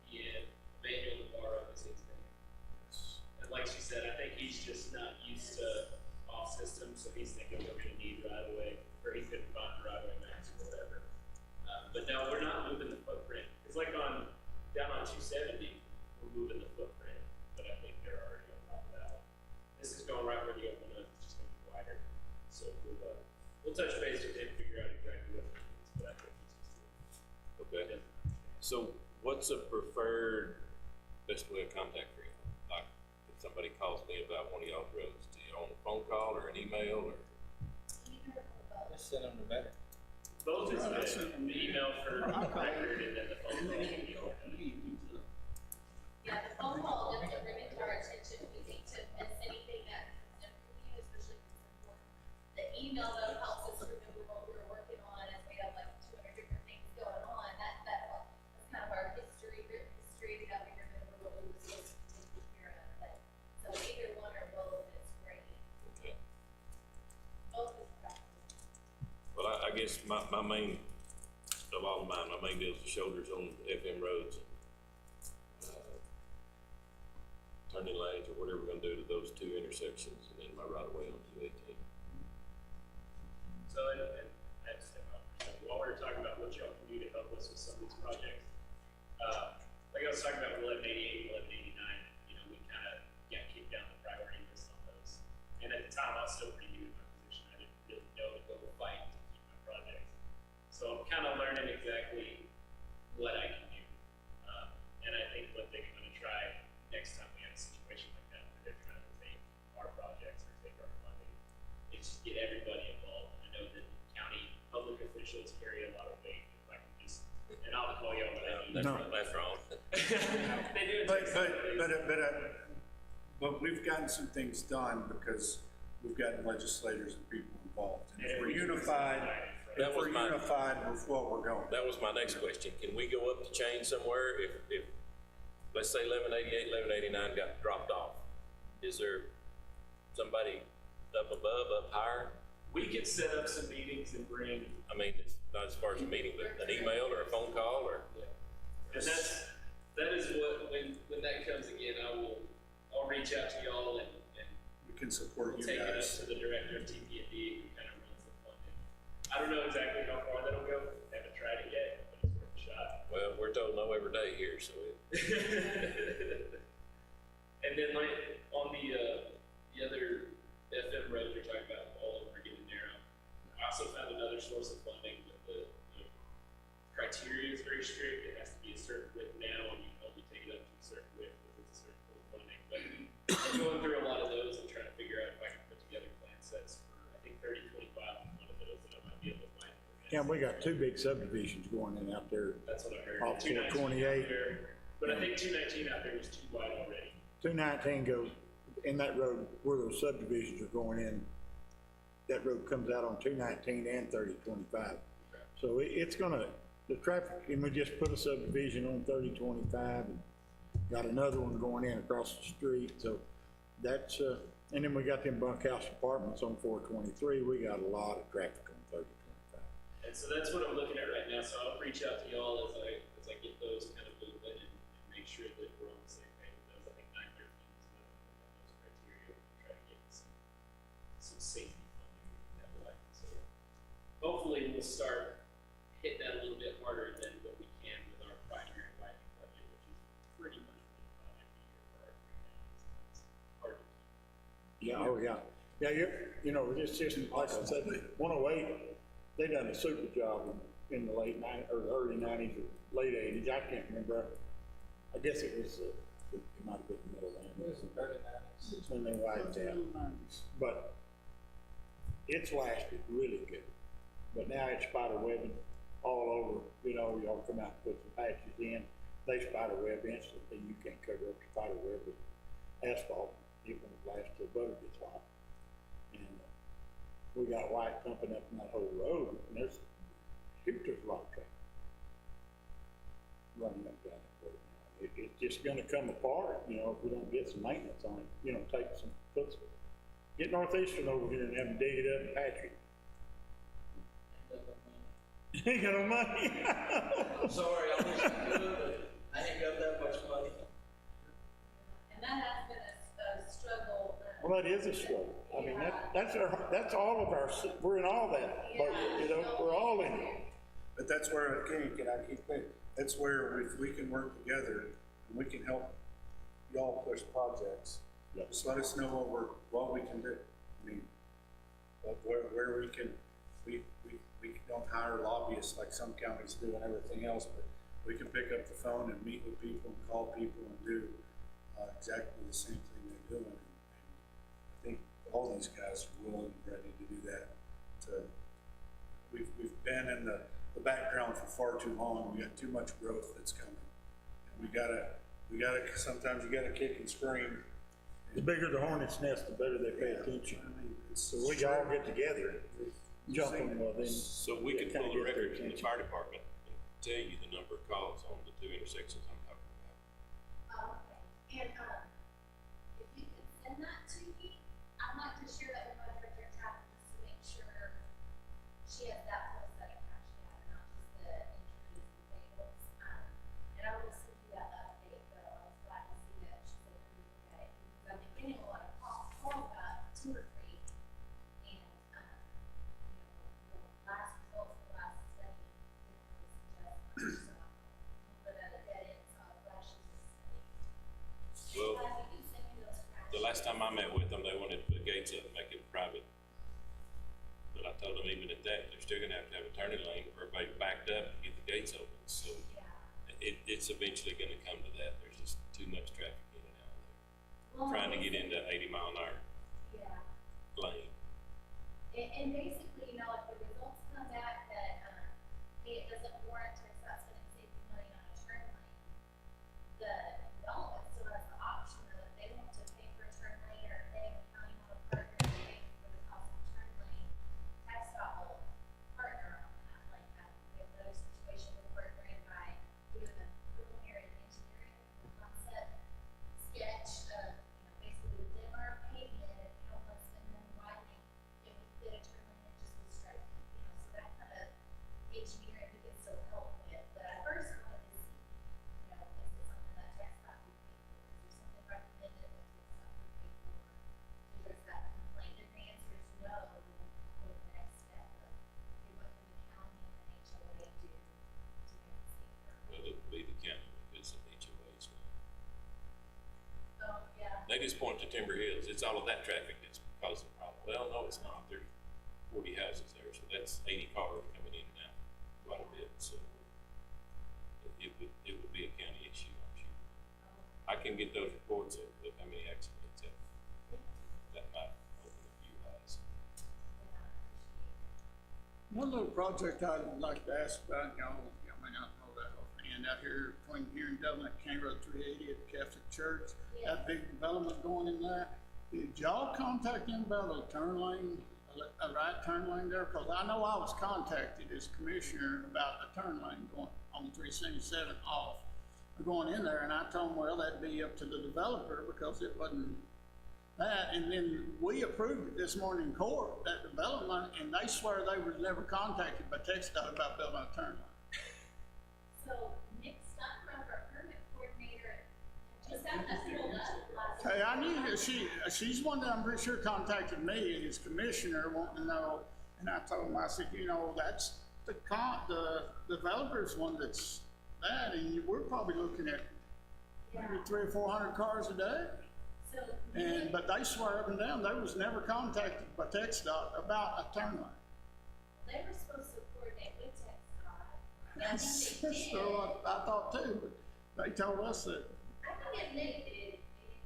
Emmanuel Navarro was his name. And like she said, I think he's just not used to off system, so he's thinking we're gonna need right away, or he couldn't find the right away max or whatever. But no, we're not moving the footprint. It's like down on 270, we're moving the footprint, but I think they're already on top of that one. This is going right where the open up, it's just gonna be wider. So we'll touch base with him, figure out exactly what it means, but I think he's just. okay. So what's a preferred best way of contact for you? Like, if somebody calls me about one of y'all's roads, do you want a phone call or an email or? Either or both. Just send them the better. Both is That's the it. email for record and then the phone call. Yeah, the phone call is to bring it to our attention, we need to miss anything that comes in from you, especially if it's important. The email though helps us remember what we were working on, as we have like 200 different things going on, that's kind of our history, written history, that we remember what we were supposed to be taking care of, but, so either one or both is great, Okay. both is practical. Well, I guess my main, of all of mine, my main deal is the shoulders on FM roads. Turning lanes or whatever we're gonna do to those two intersections and then my right of way on 218. So, and I have to step out for a second. While we were talking about what y'all can do to help us with some of these projects, like I was talking about 1188, 1189, you know, we kind of got kicked down the priority list on those. And at the time, I was still pretty new in my position. I didn't really know to go fight to keep my projects. So I'm kind of learning exactly what I can do. And I think what they're going to try next time we have a situation like that, where they're trying to take our projects or take our funding, is just get everybody involved. I know that county public officials carry a lot of weight. If I can just, and I'll call y'all what I need. That's No. right, that's wrong. They do. But we've gotten some things done because we've gotten legislators and people involved. And if we're unified, That was my- with what we're going. That was my next question. Can we go up the chain somewhere if let's say 1188, 1189 got dropped off? Is there somebody up above, up higher? We could set up some meetings and bring, I mean, it's not as far as a meeting, but an email or a phone call or? and that is what, when that comes again, I'll reach out to y'all and We can support you take it up guys. to the director of TP&D who kind of runs the funding. I don't know exactly how far that'll go. Haven't tried it yet, but it's worth a shot. Well, we're told no every day here, so And then like on the other FM roads you're talking about, all over getting narrow. I also found another source of funding, but the criteria is very strict. It has to be a certain width now, and you can only take it up to a certain width if it's a certain pool of funding. But I'm going through a lot of those and trying to figure out if I can put together plan sets for, I think 3025 is one of those that I might be able to find. Yeah, we got two big subdivisions going in out there. That's what I heard. Off 219 428. out there, but I think 219 out there was too wide already. 219 goes, in that road, where those subdivisions are going in, that road comes out on 219 and 3025. So it's gonna, the traffic, and we just put a subdivision on 3025 and got another one going in across the street, so that's, and then we got them bunkhouse apartments on 423, we got a lot of traffic on 3025. And so that's what I'm looking at right now, so I'll reach out to y'all as I get those kind of moving and make sure that we're on the same page with those. I think 913 is another one that those criteria, and try to get some safety funding that way. So hopefully we'll start hitting that a little bit harder than what we can with our primary widening budget, which is pretty much $1 million a year for our 3 counties. It's hard to keep. Yeah, oh, yeah. Yeah, you know, it's just, like I said, 108, they done a super job in the late 90s, or the early 90s, or late 80s, I can't remember. I guess it was, it might have been the middle It land. was in 39. When they widened out. But it's lasted really good. But now it's spider webbing all over, you know, y'all come out and put some patches in, they spider web instantly, you can't cover up the spider web with asphalt, it won't last till butter gets hot. And we got white pumping up in that whole road, and there's a lot of traffic running up down that road now. It's just gonna come apart, you know, if we don't get some maintenance on it, you know, take some, get Northeastern over here and have them dig it up and patch it. Ain't got no money. I'm sorry, I wish I could, but I ain't got that much money. And that has been a struggle. Well, that is a struggle. I mean, that's all of our, we're in all that, but, you know, we're all in it. But that's where, again, that's where if we can work together and we can help y'all push projects, Yep. just let us know what we can do. I mean, where we can, we don't hire lobbyists like some counties do and everything else, but we can pick up the phone and meet with people and call people and do exactly the same thing they're doing. And I think all these guys are willing and ready to do that. We've been in the background for far too long. We got too much growth that's coming. And we gotta, sometimes you gotta kick and scream. The bigger the hornet's nest, the better they pay attention. I mean, So we can all get together, jump on, well, then. So we can kinda pull a get their record from the attention. fire department and tell you the number of calls on the 2 intersections I'm talking about. Okay, and, if you could send that to me, I'd like to share that with my director of traffic, just to make sure she has that full set of cash data, not just the entries and tables. And I will send you that update, but I was glad to see that she said we look at it, because I've been getting a lot of calls about 2 or 3. And, the last results of the last study didn't really suggest much, so I'm a little bit at a dead end, so I'm glad she was studying. Well, Glad you can send me those the last time I met with them, they wanted to put gates up and make it private. But I told them even at that, they're still gonna have to have a turning lane or everybody backed up and get the gates open. So Yeah. it's eventually gonna come to that. There's just too much traffic in and out of there. Well, Trying to get into 80-mile-an-hour Yeah, lane. and basically, if the results come back that, hey, it doesn't warrant to assess and save you money on a turn lane, the development still has the option of if they want to pay for a turn lane or if they have a county want to partner and pay for the cost of a turn lane, TxDOT will partner on that, like, we have another situation we're partnering by doing a preliminary engineering concept sketch of, basically within our pavement and how much and then widening, if we did a turn lane and just was striping, so that kind of engineering we could still help with, but I first wanted to see, is it something that TxDOT would pay for? Is there something recommended that TxDOT would pay for to address that complaint? If the answer is no, then we'll go to the next step of, okay, what can the county and the HOA do to make it safer? Well, it would be the county because of HOAs. Oh, yeah. They just point to Timber Hills. It's all of that traffic that's causing the problem. Well, no, it's not. There's 40 houses there, so that's 80 cars coming in and out quite a bit. So it would be a county issue, I'm sure. I can get those reports of how many accidents have. That might open a few eyes. One little project I'd like to ask about, y'all may not know that offhand, out here between here and Dublin, County Road 380 at the Catholic Church, that big development going in there. Did y'all contact them about a turn lane, a right turn lane there? Because I know I was contacted as commissioner about a turn lane going on 377 off, going in there, and I told them, well, that'd be up to the developer because it wasn't that. And then we approved it this morning in court, that development, and they swear they was never contacted by TxDOT about building a turn lane. So Nick Steinberg, our permit coordinator, just got us pulled up last Hey, I knew that she's one that I'm pretty sure contacted me as commissioner wanting to know, and I told him, I said, that's the developer's one that's that, and we're probably looking at maybe 300 or 400 cars a day. So But they swear up and down, they was never contacted by TxDOT about a turn lane. they were supposed to coordinate with TxDOT. And I think they did. So I thought too, but they told us that, I think if Nick did, maybe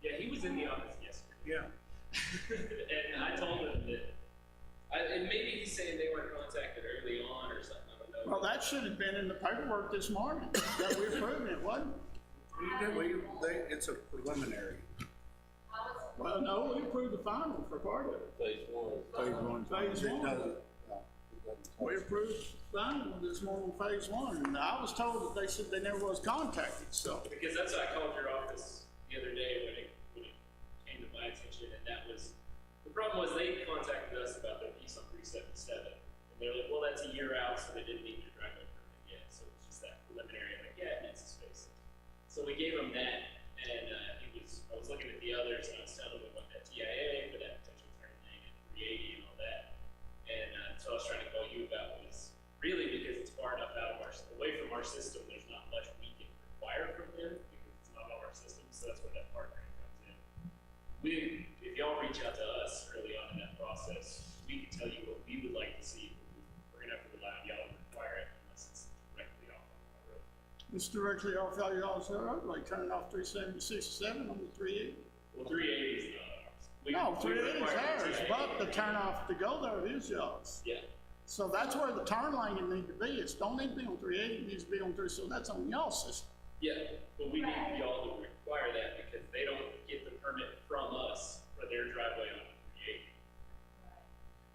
Yeah, he was in the office yesterday. yeah. And I told him that, and maybe he's saying they weren't contacted early on or something, I don't know. Well, that should have been in the paperwork this morning, that we approved it, wasn't it? It's a preliminary. I was, Well, no, we approved the final for part of it. Phase 1. Phase one. Phase It one. doesn't, We approved the final this morning, phase one, and I was told that they said they never was contacted, so. Because that's why I called your office the other day when it came to my attention, and that was, the problem was they contacted us about their piece on 377, and they're like, well, that's a year out, so they didn't need your driveway permit yet, so it's just that preliminary, I'm like, yeah, it needs a space. So we gave him that, and I was looking at the others, and I was telling him about that TIA for that potential turn lane and 380 and all that, and so I was trying to call you about was really because it's far enough out of away from our system, there's not much we can require from them because it's not on our system, so that's where that partnering comes in. If y'all reach out to us early on in that process, we can tell you what we would like to see. We're gonna have to rely on y'all to require it unless it's directly off It's directly off y'all's road, like turning off 377 on the 380. Well, 380 is not ours. We- No, we 380 is require ours, 280. but the turnoff to go there is y'all's. Yeah, So that's where the turn lane you need to be. It's don't need to be on 380, it needs to be on 3, so that's on y'all's system. yeah, but we need y'all to require that because they don't get the permit from us for their driveway on 380.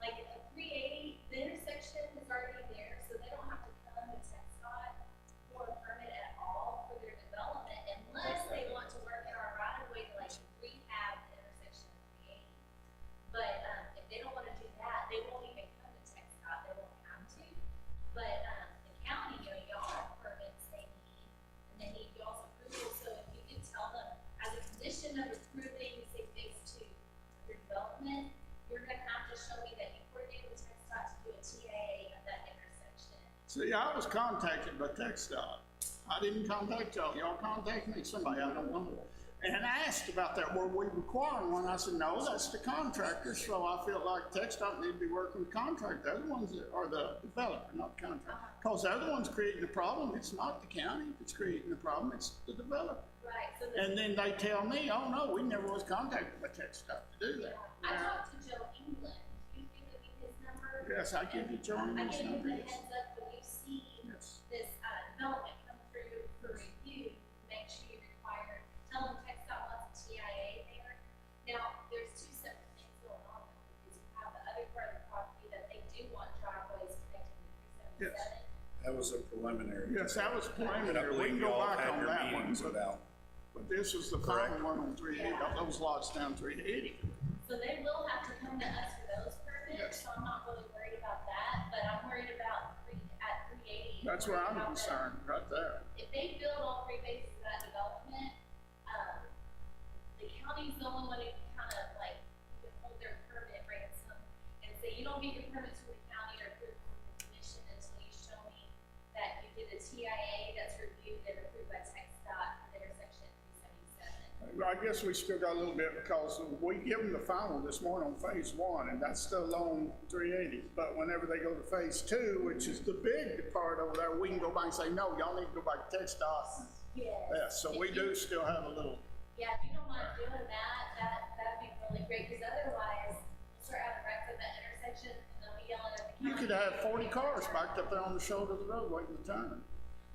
Like a 380, the intersection is already there, so they don't have to come to TxDOT for a permit at all for their development unless they want to work in our right of way to like rehab the intersection of 380. But, if they don't wanna do that, they won't even come to TxDOT, they won't have to. But, the county, y'all have permits they need, and they need y'all's approval, so if you can tell them, as a condition of approving, say, phase 2, your development, you're gonna have to show me that you coordinated with TxDOT to do a TAA of that intersection. See, I was contacted by TxDOT. I didn't contact y'all. Y'all contacted me, somebody, I don't know. And asked about that, were we requiring one? I said, no, that's the contractor, so I feel like TxDOT need to be working with the contractor. They're the ones that are the developer, not the contractor. Because they're the ones creating the problem. It's not the county that's creating the problem, it's the developer. Right, so the, And then they tell me, oh, no, we never was contacted by TxDOT to do that. I talked to Joe England, do you think of his number? Yes, I give you Joe I England's give him number, the yes. heads up when you see Yes. this, development come through for review, make sure you require, tell them TxDOT wants a TIA there. Now, there's two separate things going on, though, because you have the other part of the property that they do want driveways connected to 377. That was a preliminary. Yes, that was And I preliminary. We believe can go y'all back had on your that one. meetings about, But this was the Correct. final one on 380, those lots down 380. So they will have to come to us for those permits, Yes. so I'm not really worried about that, but I'm worried about at 380. That's where I'm about the- concerned, right there. If they build all 3 phases of that development, the county's the only one who can kind of like, you can hold their permit ransom and say, you don't get your permits from the county or approved from the commission until you show me that you did a TIA that's reviewed and approved by TxDOT for the intersection at 377. I guess we still got a little bit because we give them the final this morning on phase 1, and that's still on 380. But whenever they go to phase 2, which is the big part over there, we can go back and say, no, y'all need to go back to TxDOT. Yes. Yeah, so we do still have a little, Yeah, if you don't mind doing that'd be really great, because otherwise, we'll start having wrecks at that intersection, and they'll be yelling at the county. you could have 40 cars backed up there on the shoulder of the road waiting to turn.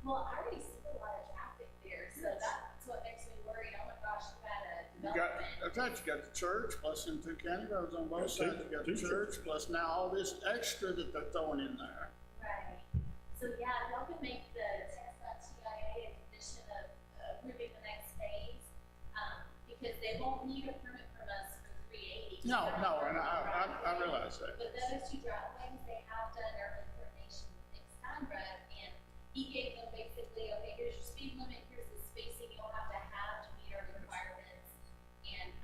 Well, I already see a lot of traffic there, so that's what makes me worried, oh my gosh, you got a You got, development. that's right, you got the church, plus them 2 county roads on both Yeah, two- sides, you got the two church, plus now all this extra that they're throwing in there. Right, so yeah, if y'all can make the TxDOT TIA a condition of approving the next phase, because they won't need a permit from us for 380. No, and I realize that. But those 2 driveways, they have done early coordination with Nick Steinbredt, and he gave them basically, okay, here's your speed limit, here's the spacing you'll have to meet our requirements. And,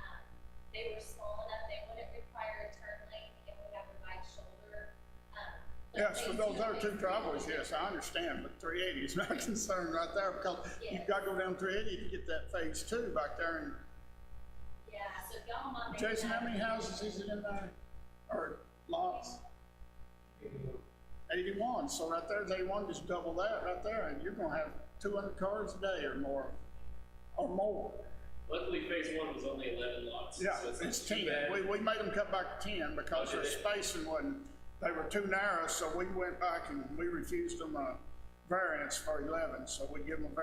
they were small enough, they wouldn't require a turn lane, and we have a wide shoulder. But Yes, for phase those other 2 phase driveways, yes, I understand, but 380 is my concern right there, because you've got to go down 380 to get that phase 2 back there. And Yeah, so if y'all want. Jason, how many houses is it in there? Or lots? 81, so right there's 81, just double that right there, and you're gonna have 200 cars a day or more. Or more. Luckily, phase 1 was only 11 lots. Yeah, so not it's too 10. bad. We made them cut back to 10 because their Okay. spacing wasn't, they were too narrow, so we went back and we refused them a variance for 11. So we give them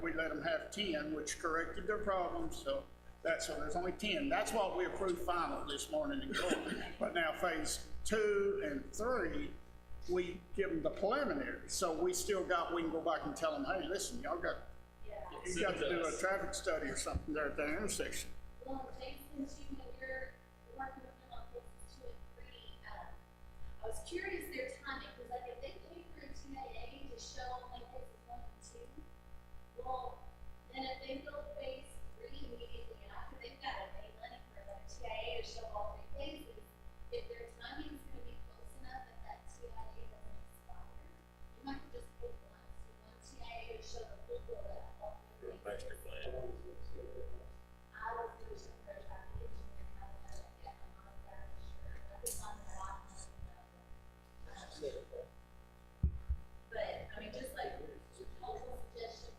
we let them have 10, which corrected their problems, so there's only 10. That's what we approved final this morning in court. But now phase 2 and 3, we give them the preliminary, so we still we can go back and tell them, hey, listen, y'all got, Yeah. you got to do a traffic study or something there at that intersection. Well, Jason, too, when you're working with them on phases 2 and 3, I was curious their timing, because like if they pay for a TIA to show only phases 1 and 2, well, then if they build phase 3 immediately after, they've got to pay money for the TIA to show all 3 phases. If their timing's gonna be close enough that that TIA doesn't expire, you might just pay one TIA to show the full bill of all 3 phases. master plan. I was doing some of their traffic engineering, I don't know yet, I'm not entirely sure, I've been on that a lot, but, I mean, just like, helpful suggestion,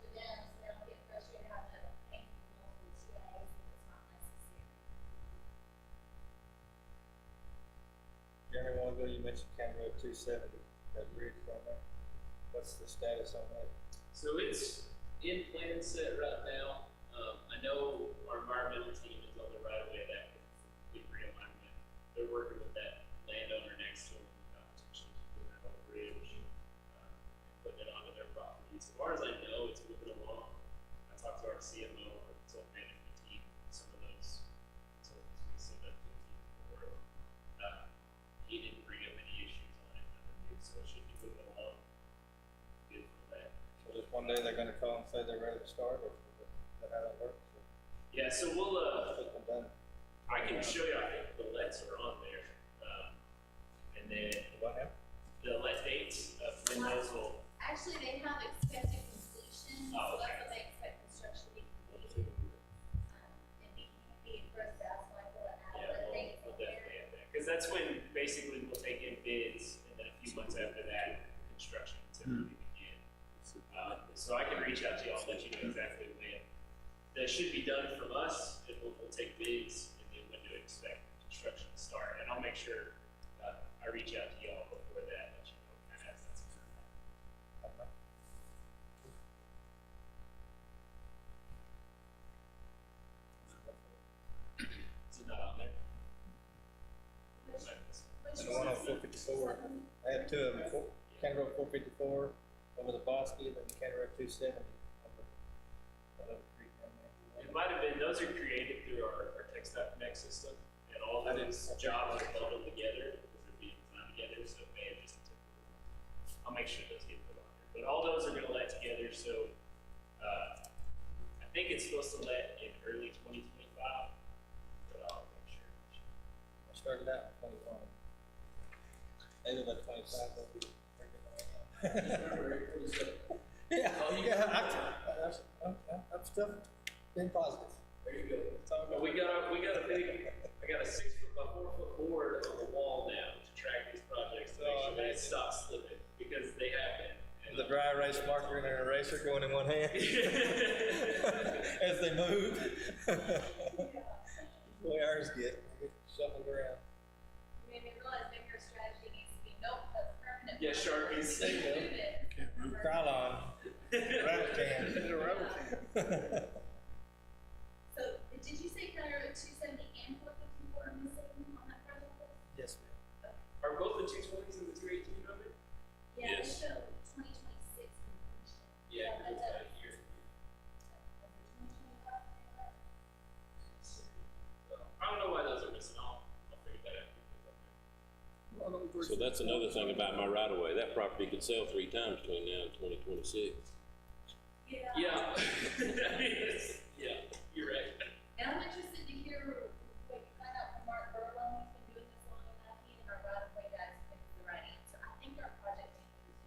mentioned County Road 270, that bridge on there. What's the status on that? So it's in plan set right now. I know our environmental team is on the right of way of that complete realignment. They're working with that landowner next to them about potentially doing that whole bridge, and putting it onto their property. As far as I know, it's moving along. I talked to our CMO, our consultant management team, some of those consultants we sent up to the team before. He didn't bring up any issues on it, so it should be moving along. Good for that. So just one day they're gonna call and say they're ready to start, or is that how that works? Yeah, so we'll, Put them done. I can show you, I think the LETs are on there. And then What now? the LET dates of when those will, Actually, they have expected completion, so Oh, that's okay. what they expect construction to be completed. And we can be for us to ask Michael and yeah, Al, but they, we'll definitely have that. Cause that's when basically we'll take in bids and then a few months after that, construction will typically begin. So I can reach out to y'all, let you know exactly when. That should be done from us, and we'll take bids and then when to expect construction to start. And I'll make sure, I reach out to y'all before that, let you know, kind of as that's occurring. Is it not on there? And the one on 454, I have two of them, County Road 454 over the Bosque, and then County Road 270 over that other creek down there. It might have been, those are created through our Text.Connect system, and all of those jobs are bundled together because they're being designed together, so it may have just I'll make sure those get put on there. But all those are gonna let together, so, I think it's supposed to let in early 2025, but I'll make sure. I started out in 21. Maybe by 25, they'll be Yeah, I'm still being positive. There you go. But we got a big, I got a 6 foot by 4 foot board on the wall now to track these projects to make sure that it stops slipping, because they have been. And, The dry erase marker and an eraser going in one hand as they move. The way ours get shuffled around. you made me realize maybe your strategy needs to be nope, that's permanent. Yeah, Sharpies. There you go. Krylon, rattle can. So, did you say County Road 270 and 454 are missing on that project list? Yes, ma'am. Are both the 220s and the 218 on there? Yeah, they Yes. show 2026 completion. Yeah, That it's does. about a year. 2025, I don't know why those are missing. I'll figure that out. So that's another thing about my right of way. That property could sell 3 times between now and 2026. yeah. Yeah. Yeah, you're right. And I'm interested to hear what you find out from Mark Burlow. He's been doing this long enough. He and our right of way guys picked the right answer. I think our project manager is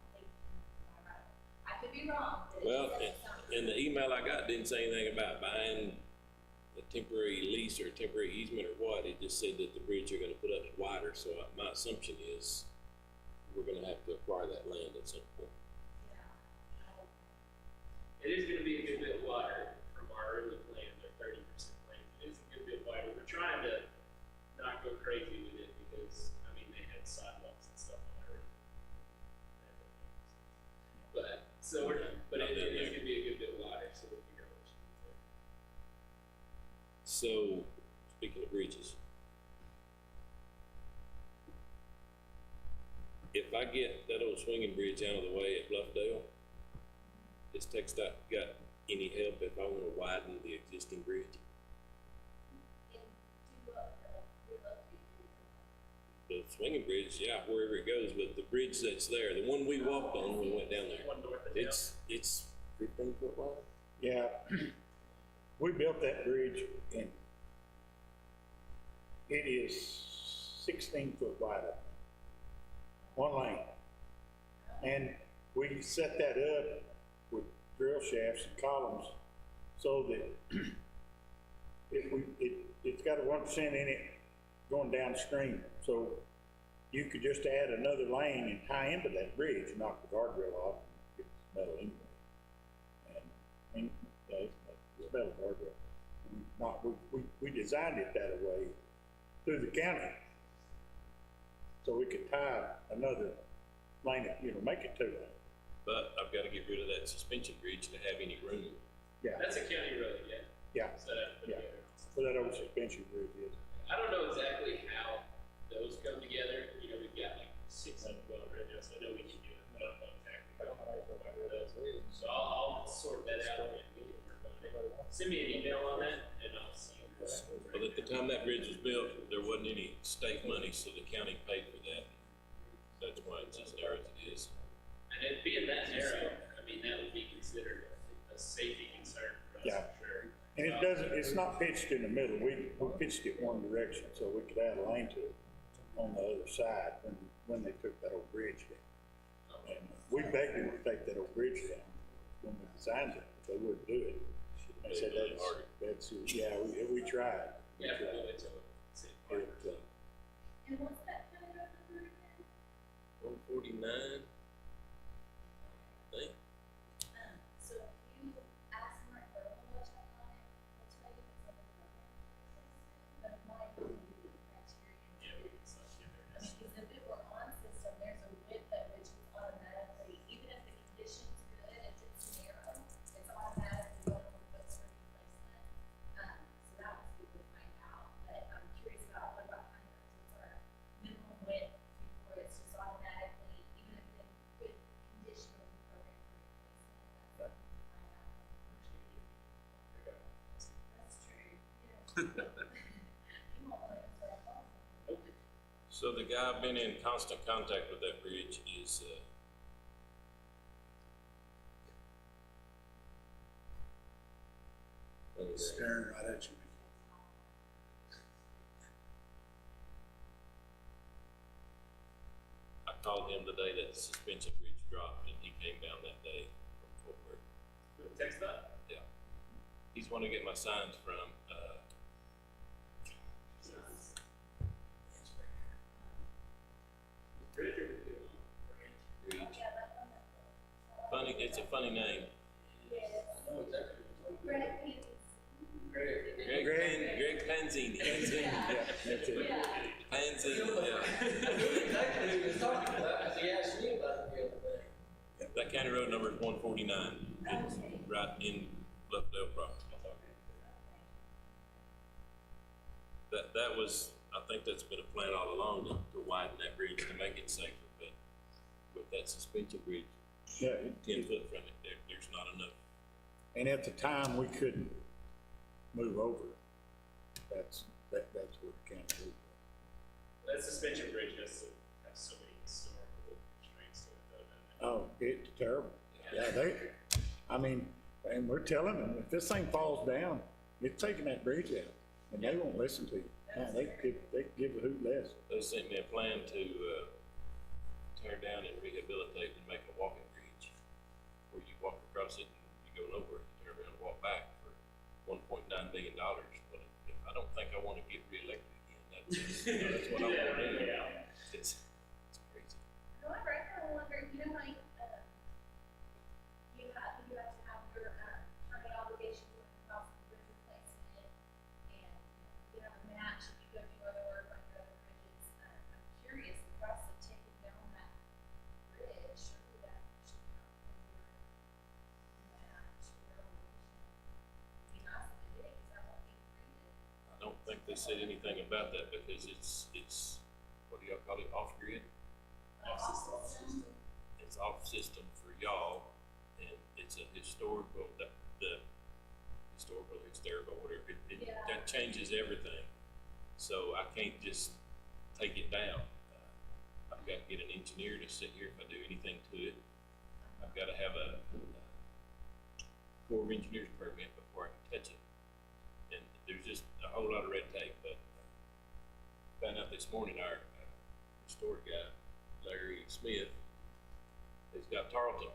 incorrect. I could be wrong, but it Well, doesn't sound. and the email I got didn't say anything about buying a temporary lease or a temporary easement or what. It just said that the bridge you're gonna put up is wider, so my assumption is we're gonna have to acquire that land at some point. It is gonna be a good bit wider from our early plan, their 30% plan. It is a good bit wider. We're trying to not go crazy with it because, I mean, they had sidewalks and stuff on there. But, so but it is gonna be a good bit wider, so we'll figure out what you do there. So, speaking of bridges, if I get that old swinging bridge out of the way at Bluffdale, has TxDOT got any help if I wanna widen the existing bridge? The swinging bridge, yeah, wherever it goes, but the bridge that's there, the one we walked on when we went down there, One north of town. it's 15 foot wide. Yeah, we built that bridge and it is 16 foot wide, one lane. And we set that up with drill shafts and columns so that it's got a 1% in it going downstream. So you could just add another lane and tie into that bridge, knock the guardrail off, and get the metal anyway. And yeah, it's metal guardrail. We designed it that way through the county. so we could tie another lane, make it two lane. But I've gotta get rid of that suspension bridge to have any room. Yeah, That's a county road, yeah. yeah, So that, yeah, where that old suspension bridge is. I don't know exactly how those come together, we've got like 600 going right now, so I know we can do it, but I don't know exactly how those. So I'll sort that out and we can work on it. Send me an email on that and I'll see. Well, at the time that bridge was built, there wasn't any state money, so the county paid for that. That's why it's as narrow as it is. And it being that narrow, I mean, that would be considered a safety concern for us, Yeah. for sure. And it's not pitched in the middle, we pitched it one direction, so we could add a lane to it on the other side when they took that old bridge down. And we begged them to take that old bridge down when we designed it, but they wouldn't do it. They said yeah, we tried. We have to do it to a city park. And what's that kind of number again? 149, I think. So if you ask Mark Burwell to check on it, he'll tell you if it's in the program. But it might not be the criterion. Yeah, we can start getting there. Because if it were on system, there's a width at which it's automatically, even if the condition's good and it's narrow, it's automatically one of the books for replacement. So that was good to find out, but I'm curious about what about kind of, what's our minimum width before it's just automatically, even if it's in good condition of the program for replacement, that's something to find out. That's true, yeah. You won't let us start off. So the guy I've been in constant contact with that bridge is, Staring right at you. I called him the day that the suspension bridge dropped, and he came down that day from Fort Worth. With text that? Yeah. He's one to get my signs from, Bridge or Bridge. Funny, it's a funny name. Greg Panzini. Yeah, that's it. Panzini, yeah. Exactly who he was talking about, 'cause he asked me about it the other day. That county road number is 149. It's right in Bluffdale proper. That was, I think that's been a plan all along to widen that bridge to make it safer, but with that suspension bridge, Yeah, 10 foot from it, there's not enough. and at the time, we couldn't move over. That's where the county moved. That suspension bridge has so many historical constraints to it, though, doesn't it? Oh, it's terrible. Yeah, and we're telling them, if this thing falls down, it's taking that bridge out, and they won't listen to you. Now, they give a hoot less. They sent me a plan to tear down and rehabilitate and make a walking bridge where you walk across it and you go nowhere, you turn around and walk back for $1.9 billion. But I don't think I want to get reelected again. That's what I want to do. Yeah. It's crazy. However, I kind of wonder, like, you have to have your, permit obligation when it comes to bridge replacement, and, you have a match if you go do other work on your other bridges. I'm curious, the cost of taking down that bridge, surely that should come from your match, your obligation. It'd be nice if it did, because that won't be created. I don't think they said anything about that because it's what do y'all call it, off grid? It's off system for y'all, and it's a historical, the historical, whatever, Yeah. that changes everything. So I can't just take it down. I've got to get an engineer to sit here if I do anything to it. I've got to have a Corps of Engineers permit before I can touch it. And there's just a whole lot of red tape, but found out this morning our historic guy, Larry Smith, has got Tarleton,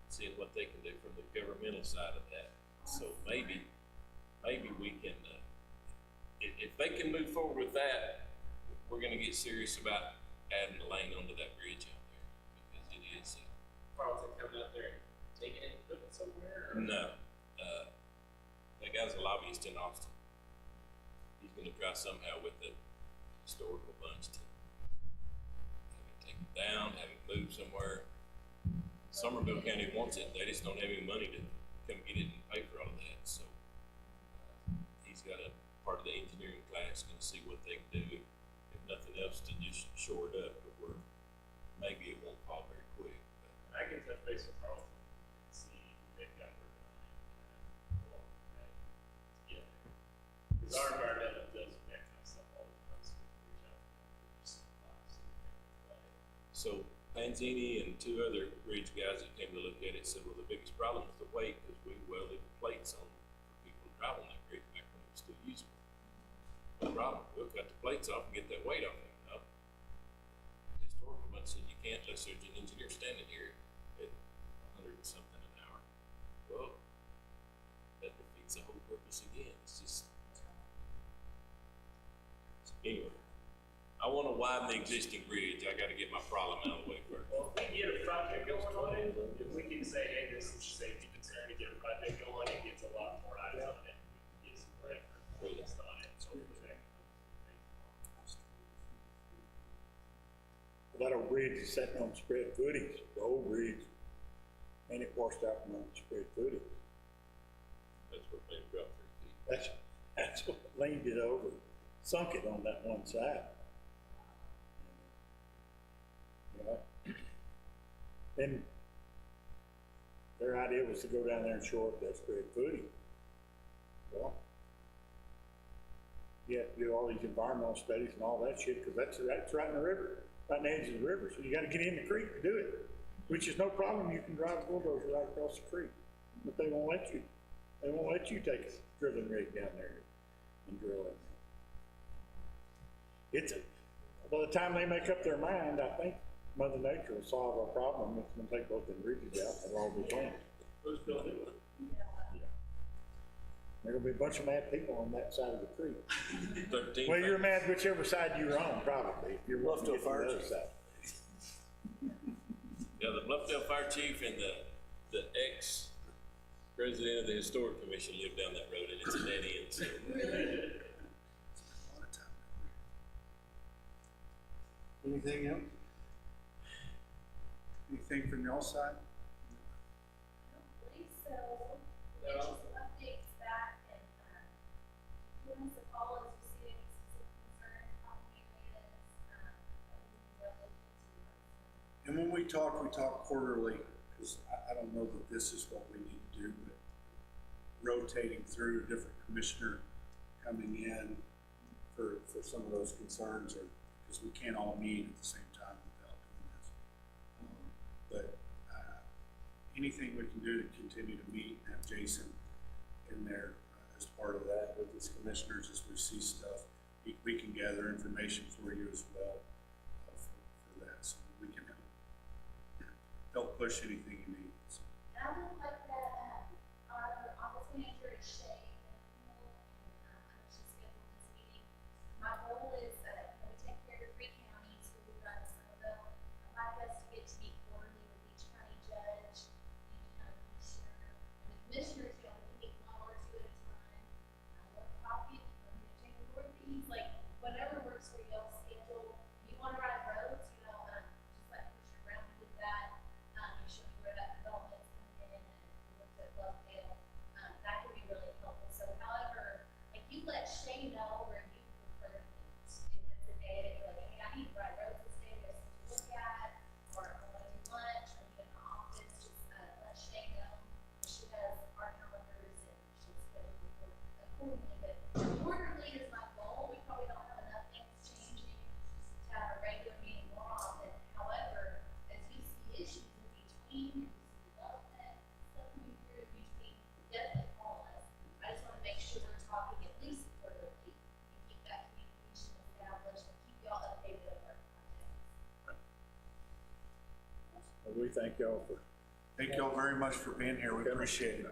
seeing what they can do from the governmental side of that. So maybe we can, if they can move forward with that, we're gonna get serious about adding a lane onto that bridge out there, because it is, Carlton coming out there and taking it and putting it somewhere? Or? no, that guy's a lobbyist in Austin. He's gonna try somehow with the historical bunch to down, have it moved somewhere. Somerville County wants it, they just don't have any money to come get it and pay for all of that, so. He's got a part of the engineering class, gonna see what they can do, if nothing else, to just shore it up, but maybe it won't fall very quick. But I can touch base with Carlton and see if they've got work on it. Yeah. Because our environmental does that kind of stuff all the time, so we can reach out to them for just some advice. So Panzini and two other bridge guys that came to look at it said, well, the biggest problem is the weight, because we welded plates on for people to drive on that bridge back when it was still usable. No problem, we'll cut the plates off and get that weight off. No. Historical one said you can't unless there's an engineer standing here at 100 and something an hour. Well, that defeats the whole purpose again. It's just, anyway. I wanna widen the existing bridge, I gotta get my problem out of the way first. Well, if we get a project going on it, if we can say, hey, this is a safety concern, to get a project going, it gets a lot more eyes on it. We can get some grant focused on it, so we're protecting. That old bridge is sitting on spread footings, the old bridge, and it washed out from on spread footings. That's what made it drop 3 feet. That's what leaned it over, sunk it on that one side. You know? Then their idea was to go down there and shore up that spread footing. Well, you have to do all these environmental studies and all that shit, because that's right in the river, right in the edge of the river, so you gotta get in the creek to do it, which is no problem, you can drive a bulldozer right across the creek, but they won't let you. They won't let you take a drilling rig down there and drill it. By the time they make up their mind, I think Mother Nature will solve our problem. It's gonna take both the bridges out, and it'll all be clean. Who's building it? There'll be a bunch of mad people on that side of the creek. 13. Well, you're mad whichever side you're on, probably, if you're wanting to get to the other side. Yeah, the Bluffdale Fire Chief and the ex-president of the Historic Commission lived down that road, and it's a dead end, so. Anything else? Anything from y'all side? I don't believe so. We'll get you some updates back and, give us a call as you see any specific concerns, problem areas, that we can go into. And when we talk quarterly, because I don't know that this is what we need to do, but rotating through a different commissioner coming in for some of those concerns, or because we can't all meet at the same time without doing this. But anything we can do to continue to meet and have Jason in there as part of that with his commissioners as we see stuff, we can gather information for you as well for that, so we can help push anything you need. So. And I would like that, our office manager is Shay, and, she's scheduled this meeting. My goal is, we take care of 3 counties, so we've got Somerville. I'd like us to get to meet quarterly with each county judge, each county commissioner, and the commissioners, we only meet 1 or 2 at a time. We'll copy, I'm gonna take the board meetings, like, whatever works for y'all's schedule. If you wanna ride roads, just like Commissioner Brown did that, you showed me where that development's coming in, and we looked at Lovedale, that could be really helpful. So however, like, you let Shay know where you prefer to meet. If it's a day that you're like, hey, I need to ride roads this day, there's something to look at, or I wanna do lunch, or be in the office, just, let Shay know. She has our calendars, and she'll schedule it accordingly, but quarterly is my goal. We probably don't have enough things changing to have a regular meeting more often. However, as you see issues in between, development, stuff coming through in between, definitely call us. I just wanna make sure we're talking at least quarterly, and keep that communication established, and keep y'all updated on our projects. Well, we thank y'all for. Thank y'all very much for being here. We appreciate it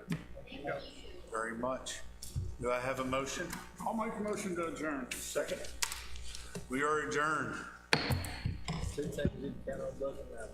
Thank you. very much. Do I have a motion? I'll make a motion to adjourn. Second. We are adjourned. 2 seconds, you can count on both of them.